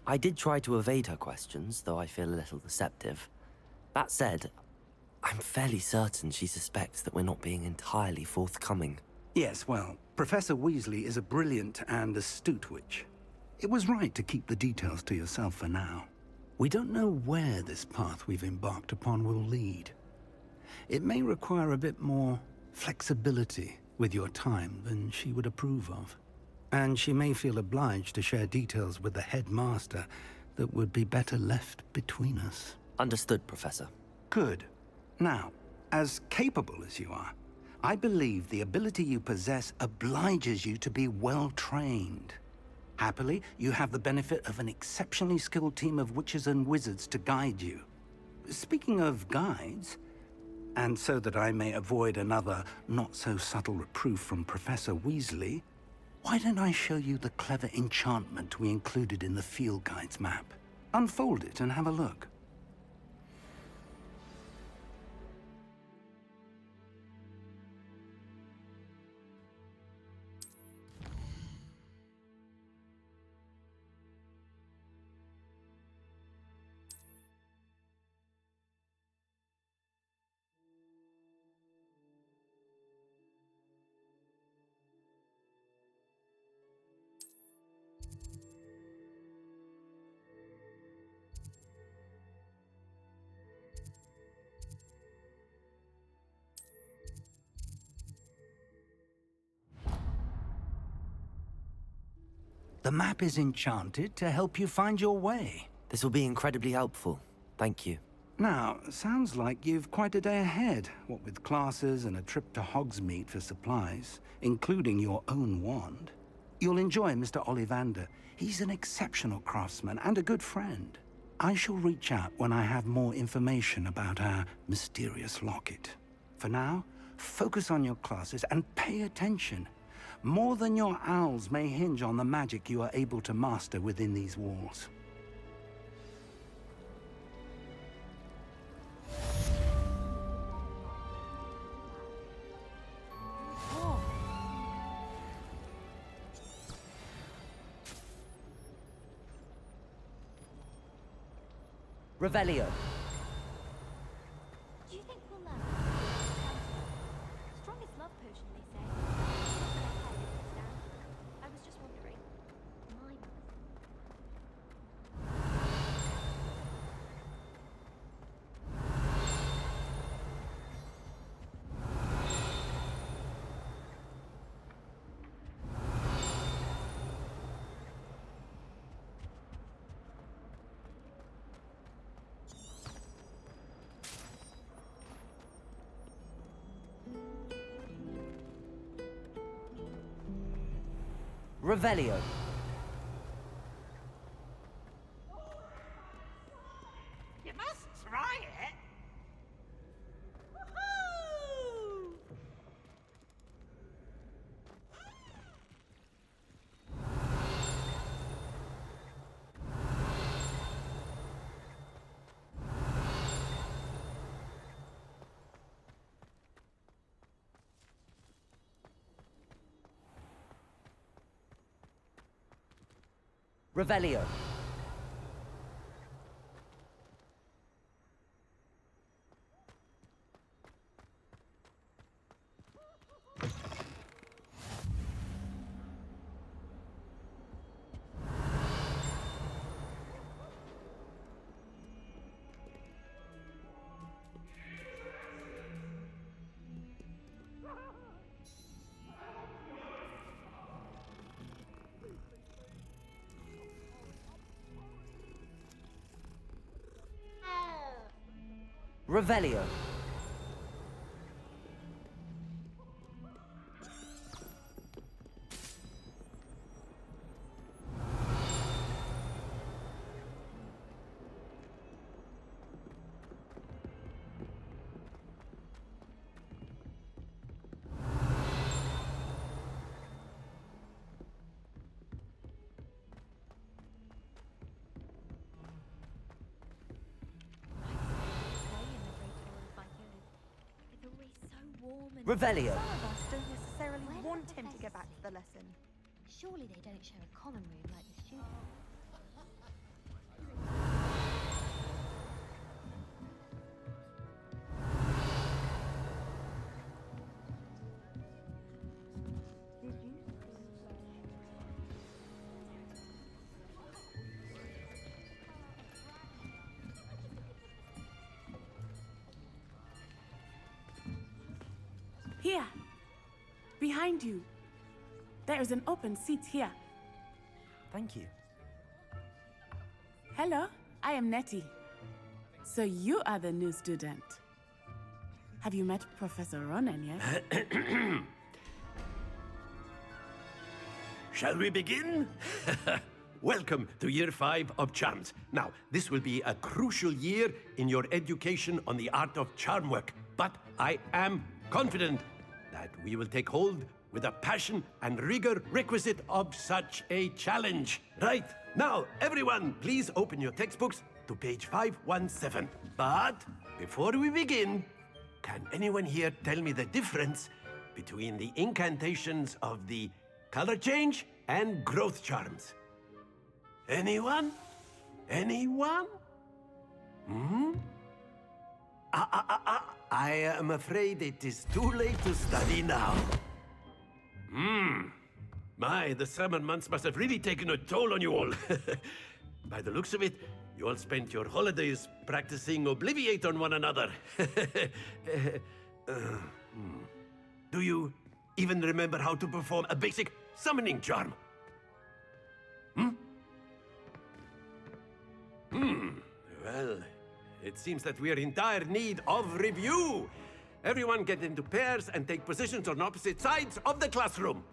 I did try to evade her questions, though I feel a little deceptive. That said, I'm fairly certain she suspects that we're not being entirely forthcoming. Yes, well, Professor Weasley is a brilliant and astute witch. It was right to keep the details to yourself for now. We don't know where this path we've embarked upon will lead. It may require a bit more flexibility with your time than she would approve of. And she may feel obliged to share details with the headmaster that would be better left between us. Understood, Professor. Good. Now, as capable as you are, I believe the ability you possess obliges you to be well-trained. Happily, you have the benefit of an exceptionally skilled team of witches and wizards to guide you. Speaking of guides, and so that I may avoid another not-so-subtle reproof from Professor Weasley, why don't I show you the clever enchantment we included in the field guide's map? Unfold it and have a look. The map is enchanted to help you find your way. This will be incredibly helpful. Thank you. Now, sounds like you've quite a day ahead, what with classes and a trip to Hogsmeade for supplies, including your own wand. You'll enjoy Mr. Ollivander. He's an exceptional craftsman and a good friend. I shall reach out when I have more information about our mysterious locket. For now, focus on your classes and pay attention. More than your owls may hinge on the magic you are able to master within these walls. Revelio. Do you think we'll learn? Strongest love potion, they say. I was just wondering. Mine. Revelio. You must try it. Woohoo! Revelio. Revelio. Revelio. Some of us don't necessarily want him to get back to the lesson. Surely they don't share a common room like the students. Here, behind you. There is an open seat here. Thank you. Hello, I am Nettie. So you are the new student. Have you met Professor Ronan yet? Shall we begin? Welcome to Year 5 of Charms. Now, this will be a crucial year in your education on the art of charm work, but I am confident that we will take hold with the passion and rigor requisite of such a challenge. Right, now, everyone, please open your textbooks to page 517. But before we begin, can anyone here tell me the difference between the incantations of the color change and growth charms? Anyone? Anyone? I am afraid it is too late to study now. My, the summer months must have really taken a toll on you all. By the looks of it, you all spent your holidays practicing Obliviate on one another. Do you even remember how to perform a basic summoning charm? Well, it seems that we are in dire need of review. Everyone get into pairs and take positions on opposite sides of the classroom.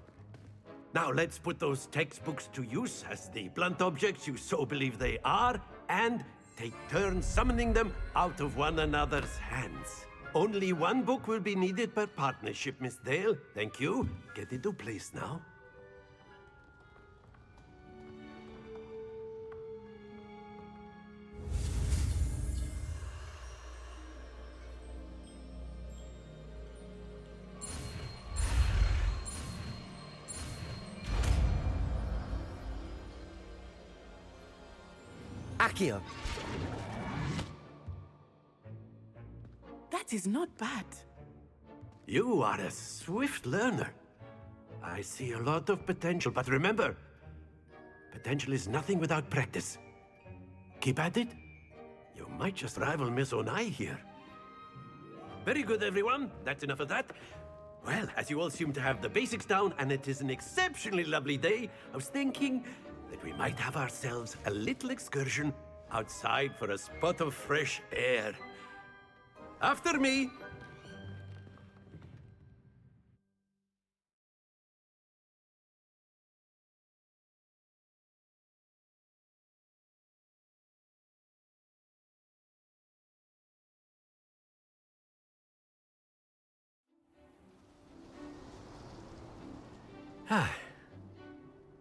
Now let's put those textbooks to use as the blunt objects you so believe they are, and take turns summoning them out of one another's hands. Only one book will be needed per partnership, Miss Dale. Thank you. Get into place now. Accio. That is not bad. You are a swift learner. I see a lot of potential, but remember, potential is nothing without practice. Keep at it. You might just rival Miss Onai here. Very good, everyone. That's enough of that. Well, as you all seem to have the basics down, and it is an exceptionally lovely day, I was thinking that we might have ourselves a little excursion outside for a spot of fresh air. After me!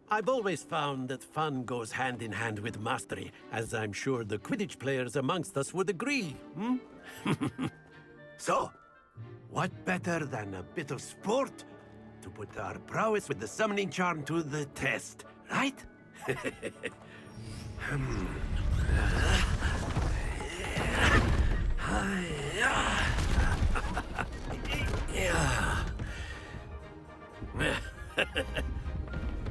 I've always found that fun goes hand in hand with mastery, as I'm sure the Quidditch players amongst us would agree, So, what better than a bit of sport to put our prowess with the summoning charm to the test, right?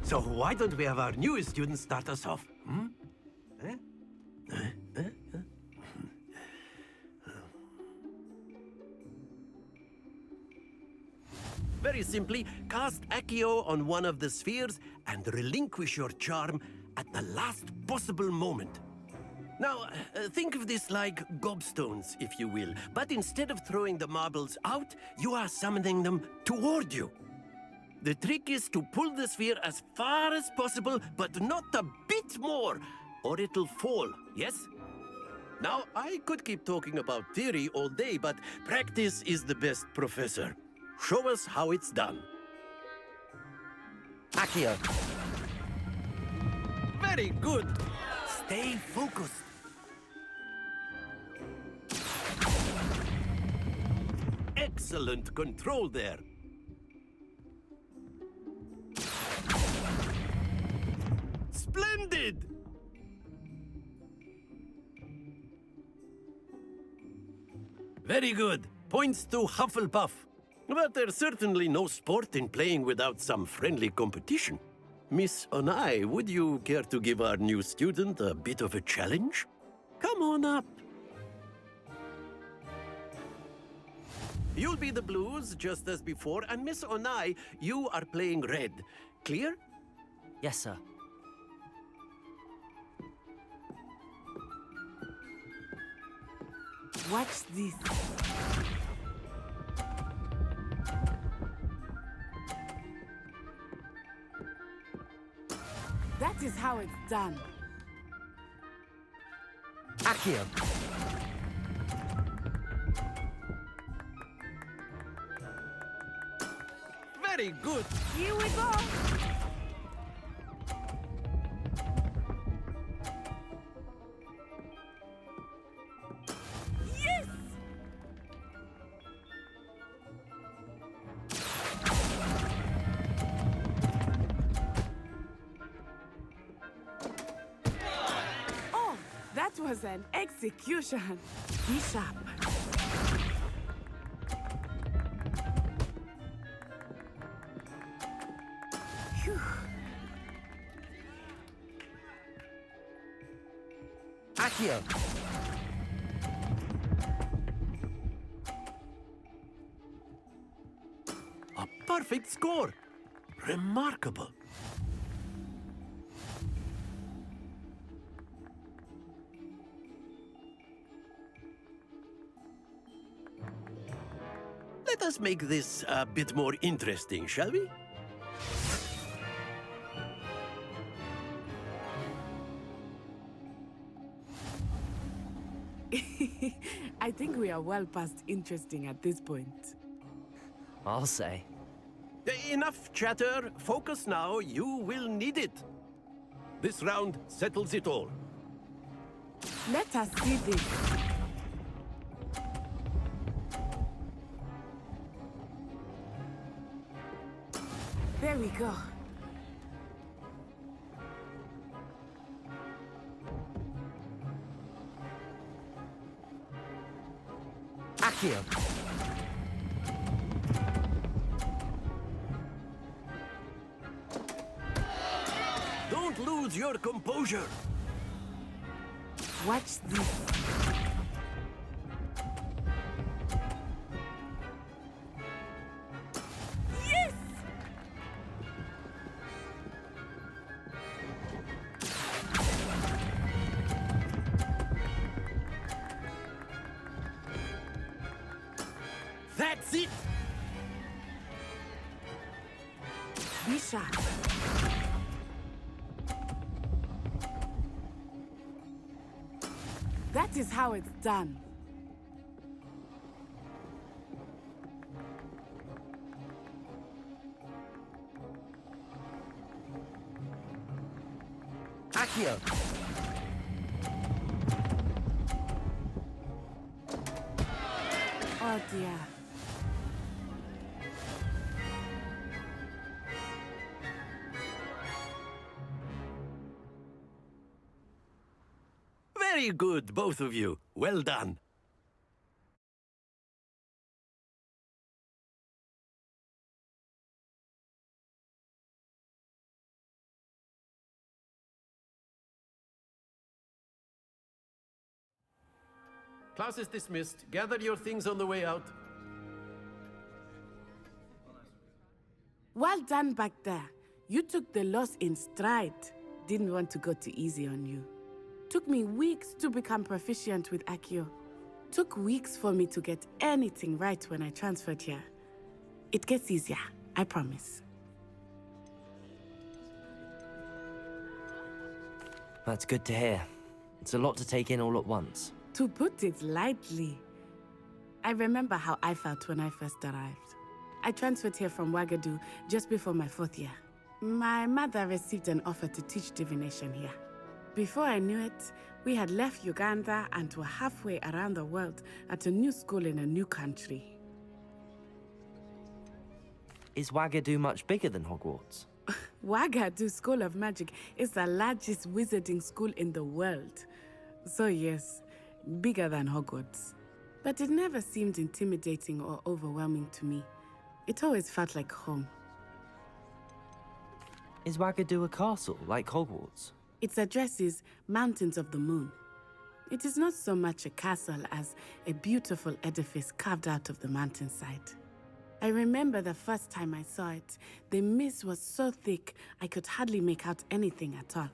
So why don't we have our newest student start us off? Very simply, cast Accio on one of the spheres and relinquish your charm at the last possible moment. Now, think of this like gobstones, if you will, but instead of throwing the marbles out, you are summoning them toward you. The trick is to pull the sphere as far as possible, but not a bit more, or it'll fall, yes? Now, I could keep talking about theory all day, but practice is the best professor. Show us how it's done. Accio. Very good. Stay focused. Excellent control there. Splendid! Very good. Points to Hufflepuff. But there's certainly no sport in playing without some friendly competition. Miss Onai, would you care to give our new student a bit of a challenge? Come on up. You'll be the blues, just as before, and Miss Onai, you are playing red. Clear? Yes, sir. '" Watch this. That is how it's done. Accio. Very good. Here we go. Yes! Oh, that was an execution. Be sharp. Phew. Accio. A perfect score. Remarkable. Let us make this a bit more interesting, shall we? I think we are well past interesting at this point. I'll say. Enough chatter. Focus now. You will need it. This round settles it all. Let us see this. There we go. Accio. Don't lose your composure. Watch this. Yes! That's it. Be sharp. That is how it's done. Accio. Oh dear. Very good, both of you. Well done. Class is dismissed. Gather your things on the way out. Well done back there. You took the loss in stride. Didn't want to go too easy on you. Took me weeks to become proficient with Accio. Took weeks for me to get anything right when I transferred here. It gets easier, I promise. That's good to hear. It's a lot to take in all at once. To put it lightly, I remember how I felt when I first arrived. I transferred here from Ouagadougou just before my 4th year. My mother received an offer to teach divination here. Before I knew it, we had left Uganda and were halfway around the world at a new school in a new country. Is Ouagadougou much bigger than Hogwarts? Ouagadougou School of Magic is the largest wizarding school in the world. So yes, bigger than Hogwarts. But it never seemed intimidating or overwhelming to me. It always felt like home. Is Ouagadougou a castle, like Hogwarts? Its address is Mountains of the Moon. It is not so much a castle as a beautiful edifice carved out of the mountainside. I remember the first time I saw it, the mist was so thick I could hardly make out anything at all.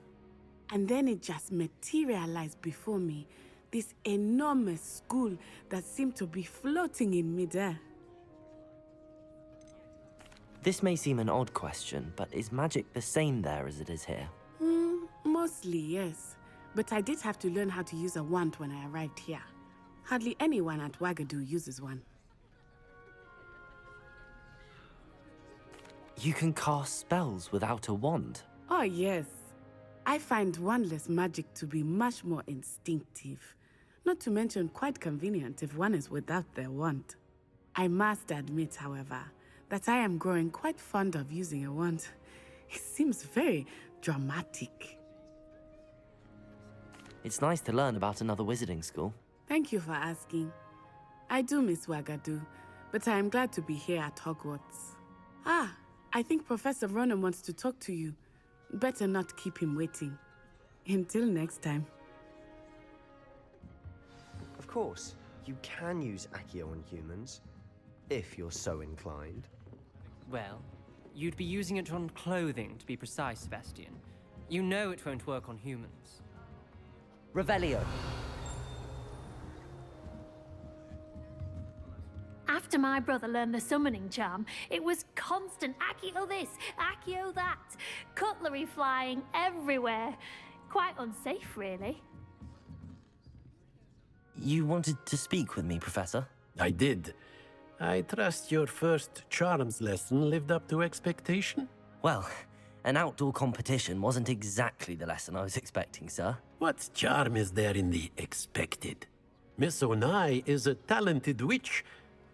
And then it just materialized before me, this enormous school that seemed to be floating in midair. This may seem an odd question, but is magic the same there as it is here? Mostly, yes. But I did have to learn how to use a wand when I arrived here. Hardly anyone at Wagadu uses one. You can cast spells without a wand? Oh, yes. I find wandless magic to be much more instinctive. Not to mention quite convenient if one is without their wand. I must admit, however, that I am growing quite fond of using a wand. It seems very dramatic. It's nice to learn about another wizarding school. Thank you for asking. I do miss Wagadu, but I am glad to be here at Hogwarts. Ah, I think Professor Ronan wants to talk to you. Better not keep him waiting. Until next time. Of course, you can use Accio on humans, if you're so inclined. Well, you'd be using it on clothing, to be precise, Sebastian. You know it won't work on humans. Revelio. After my brother learned the summoning charm, it was constant Accio this, Accio that, cutlery flying everywhere. Quite unsafe, really. You wanted to speak with me, Professor? I did. I trust your first charms lesson lived up to expectation? Well, an outdoor competition wasn't exactly the lesson I was expecting, sir. What charm is there in the expected? Miss Onai is a talented witch.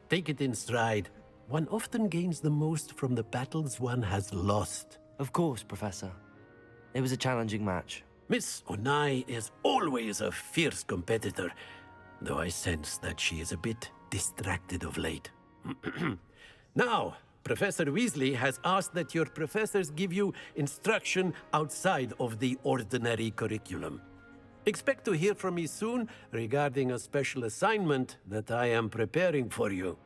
Take it in stride. One often gains the most from the battles one has lost. Of course, Professor. It was a challenging match. Miss Onai is always a fierce competitor, though I sense that she is a bit distracted of late. Now, Professor Weasley has asked that your professors give you instruction outside of the ordinary curriculum. Expect to hear from me soon regarding a special assignment that I am preparing for you.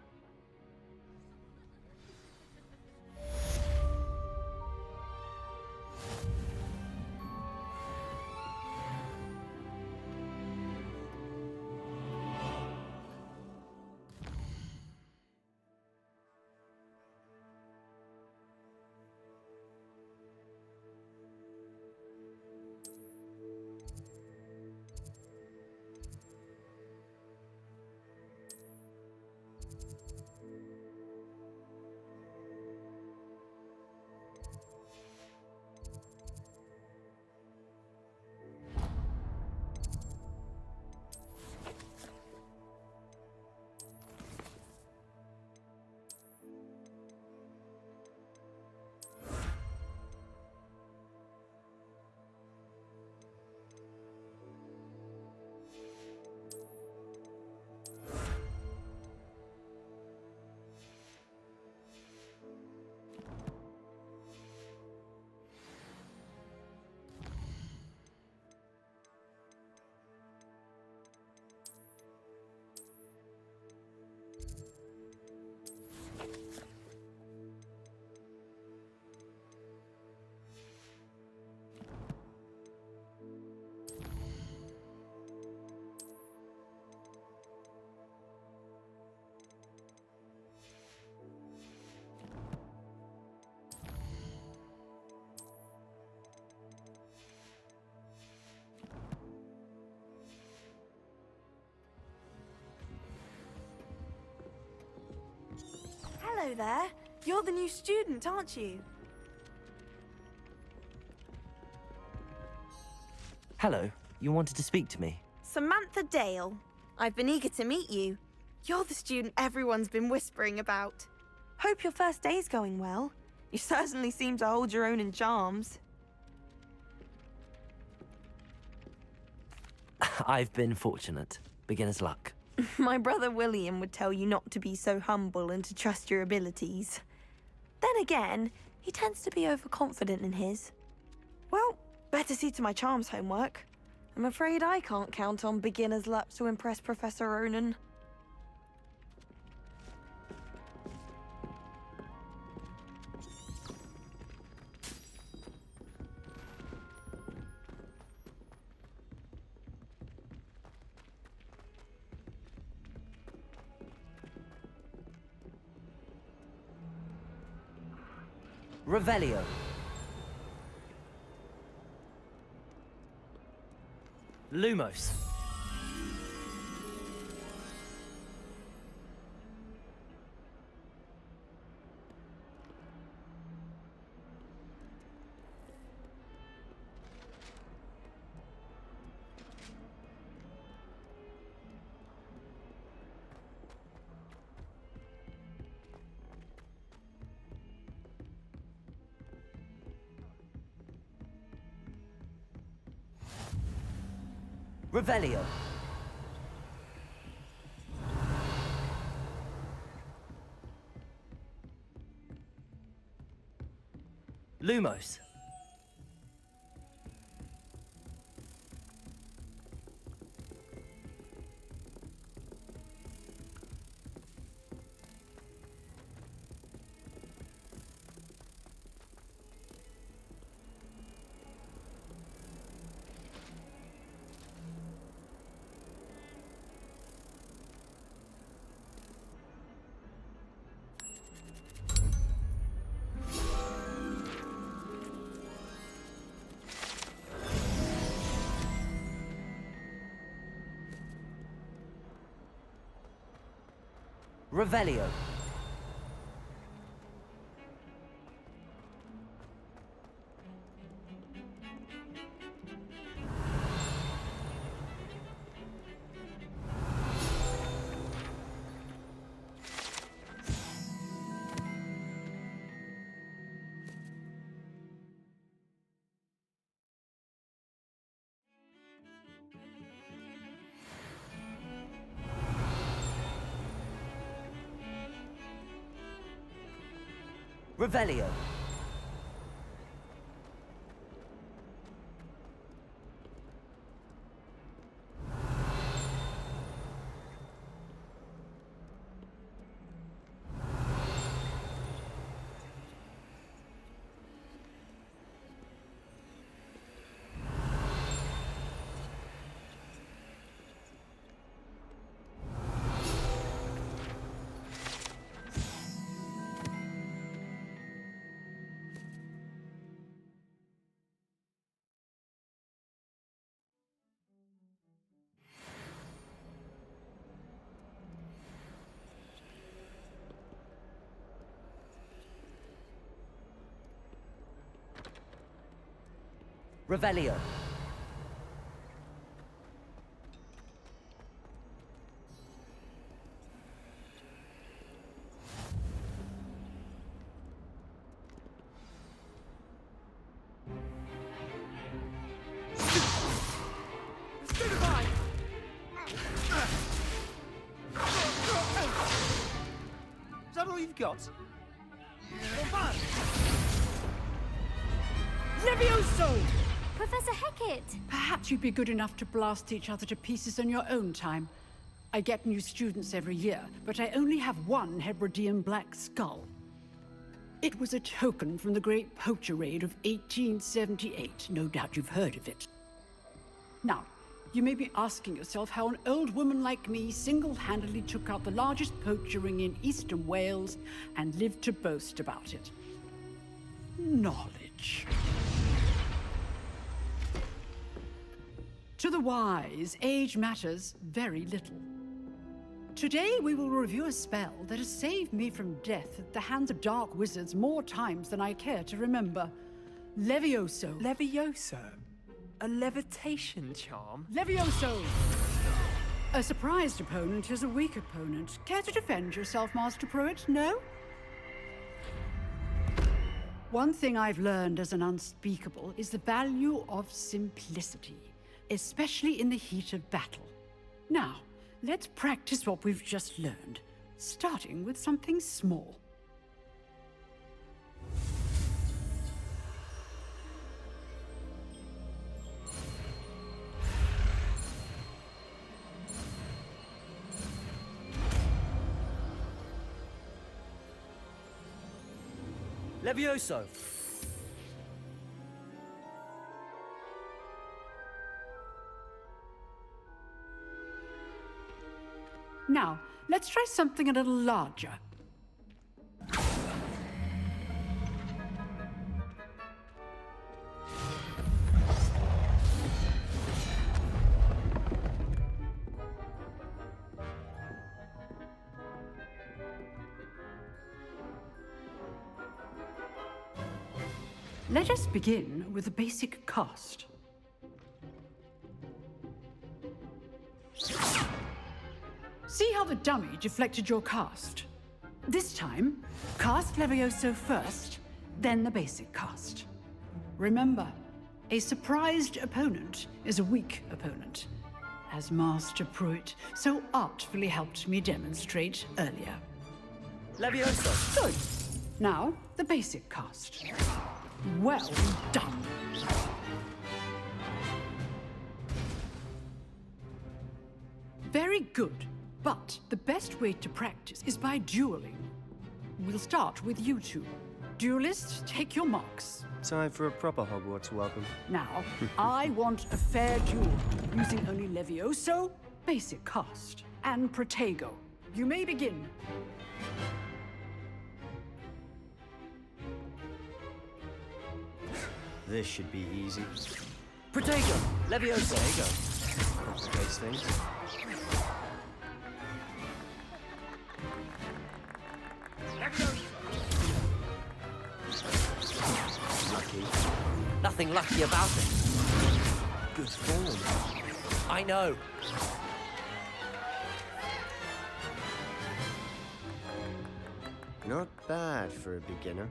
Hello there. You're the new student, aren't you? Hello. You wanted to speak to me? Samantha Dale. I've been eager to meet you. You're the student everyone's been whispering about. Hope your first day's going well. You certainly seem to hold your own in charms. I've been fortunate. Beginner's luck. My brother William would tell you not to be so humble and to trust your abilities. Then again, he tends to be overconfident in his. Well, better see to my charms homework. I'm afraid I can't count on beginner's luck to impress Professor Ronan. Revelio. Lumos. Revelio. Lumos. Revelio. Revelio. Revelio. Is that all you've got? Levioso! Professor Hecat! Perhaps you'd be good enough to blast each other to pieces in your own time. I get new students every year, but I only have one Hebridean black skull. It was a token from the Great Poacher Raid of 1878. No doubt you've heard of it. Now, you may be asking yourself how an old woman like me single-handedly took out the largest poacher ring in eastern Wales and lived to boast about it. Knowledge. To the wise, age matters very little. Today we will review a spell that has saved me from death at the hands of dark wizards more times than I care to remember. Levioso. Levioso? A levitation charm? Levioso! A surprised opponent is a weak opponent. Care to defend yourself, Master Pruitt? No? One thing I've learned as an unspeakable is the value of simplicity, especially in the heat of battle. Now, let's practice what we've just learned, starting with something small. Levioso! Now, let's try something a little larger. Let us begin with the basic cast. See how the dummy deflected your cast? This time, cast Levioso first, then the basic cast. Remember, a surprised opponent is a weak opponent, as Master Pruitt so artfully helped me demonstrate earlier. Levioso! Good. Now, the basic cast. Well done. Very good, but the best way to practice is by dueling. We'll start with you two. Duelists, take your marks. Time for a proper Hogwarts welcome. Now, I want a fair duel, using only Levioso, basic cast, and Protego. You may begin. This should be easy. Protego! Levioso! There you go. Complicates things. Lucky. Nothing lucky about it. Good form. I know. Not bad for a beginner.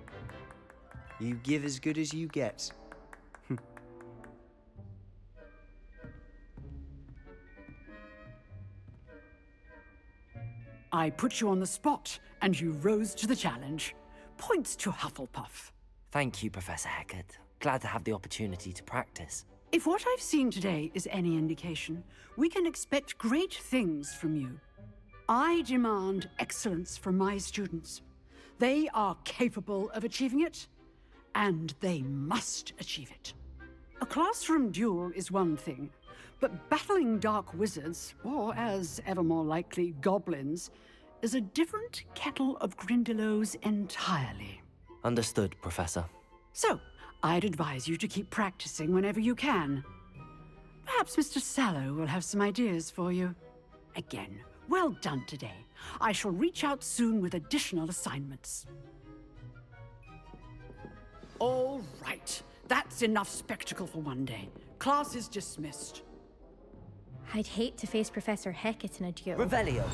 You give as good as you get. I put you on the spot, and you rose to the challenge. Points to Hufflepuff. Thank you, Professor Hecat. Glad to have the opportunity to practice. If what I've seen today is any indication, we can expect great things from you. I demand excellence from my students. They are capable of achieving it, and they must achieve it. A classroom duel is one thing, but battling dark wizards, or as ever more likely, goblins, is a different kettle of Grindylows entirely. Understood, Professor. So, I'd advise you to keep practicing whenever you can. Perhaps Mr. Sallow will have some ideas for you. Again, well done today. I shall reach out soon with additional assignments. All right. That's enough spectacle for one day. Class is dismissed. I'd hate to face Professor Hecat in a duel. Revelio.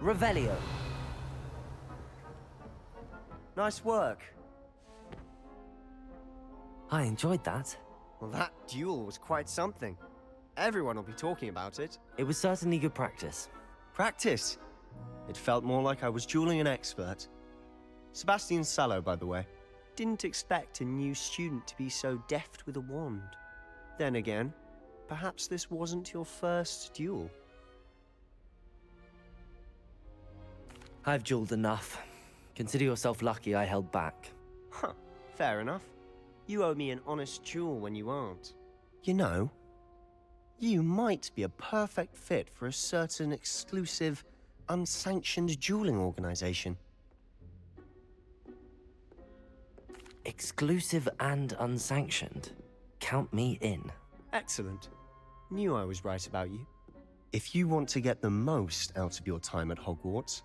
Revelio. Nice work. I enjoyed that. Well, that duel was quite something. Everyone will be talking about it. It was certainly good practice. Practice? It felt more like I was dueling an expert. Sebastian Sallow, by the way. Didn't expect a new student to be so deft with a wand. Then again, perhaps this wasn't your first duel. I've dueled enough. Consider yourself lucky I held back. Huh, fair enough. You owe me an honest duel when you aren't. You know, you might be a perfect fit for a certain exclusive, unsanctioned dueling organization. Exclusive and unsanctioned? Count me in. Excellent. Knew I was right about you. If you want to get the most out of your time at Hogwarts,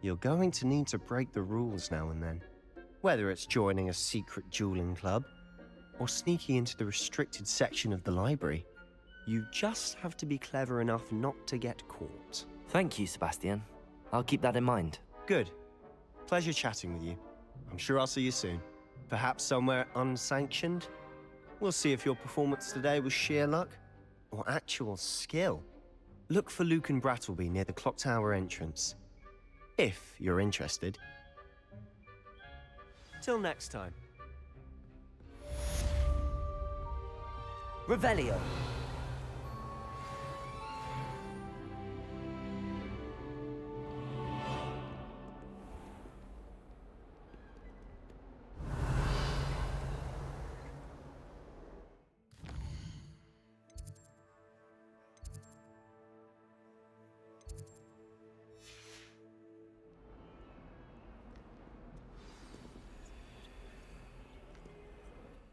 you're going to need to break the rules now and then. Whether it's joining a secret dueling club, or sneaking into the restricted section of the library, you just have to be clever enough not to get caught. Thank you, Sebastian. I'll keep that in mind. Good. Pleasure chatting with you. I'm sure I'll see you soon. Perhaps somewhere unsanctioned? We'll see if your performance today was sheer luck, or actual skill. Look for Luke and Brattleby near the clock tower entrance. If you're interested. Till next time. Revelio.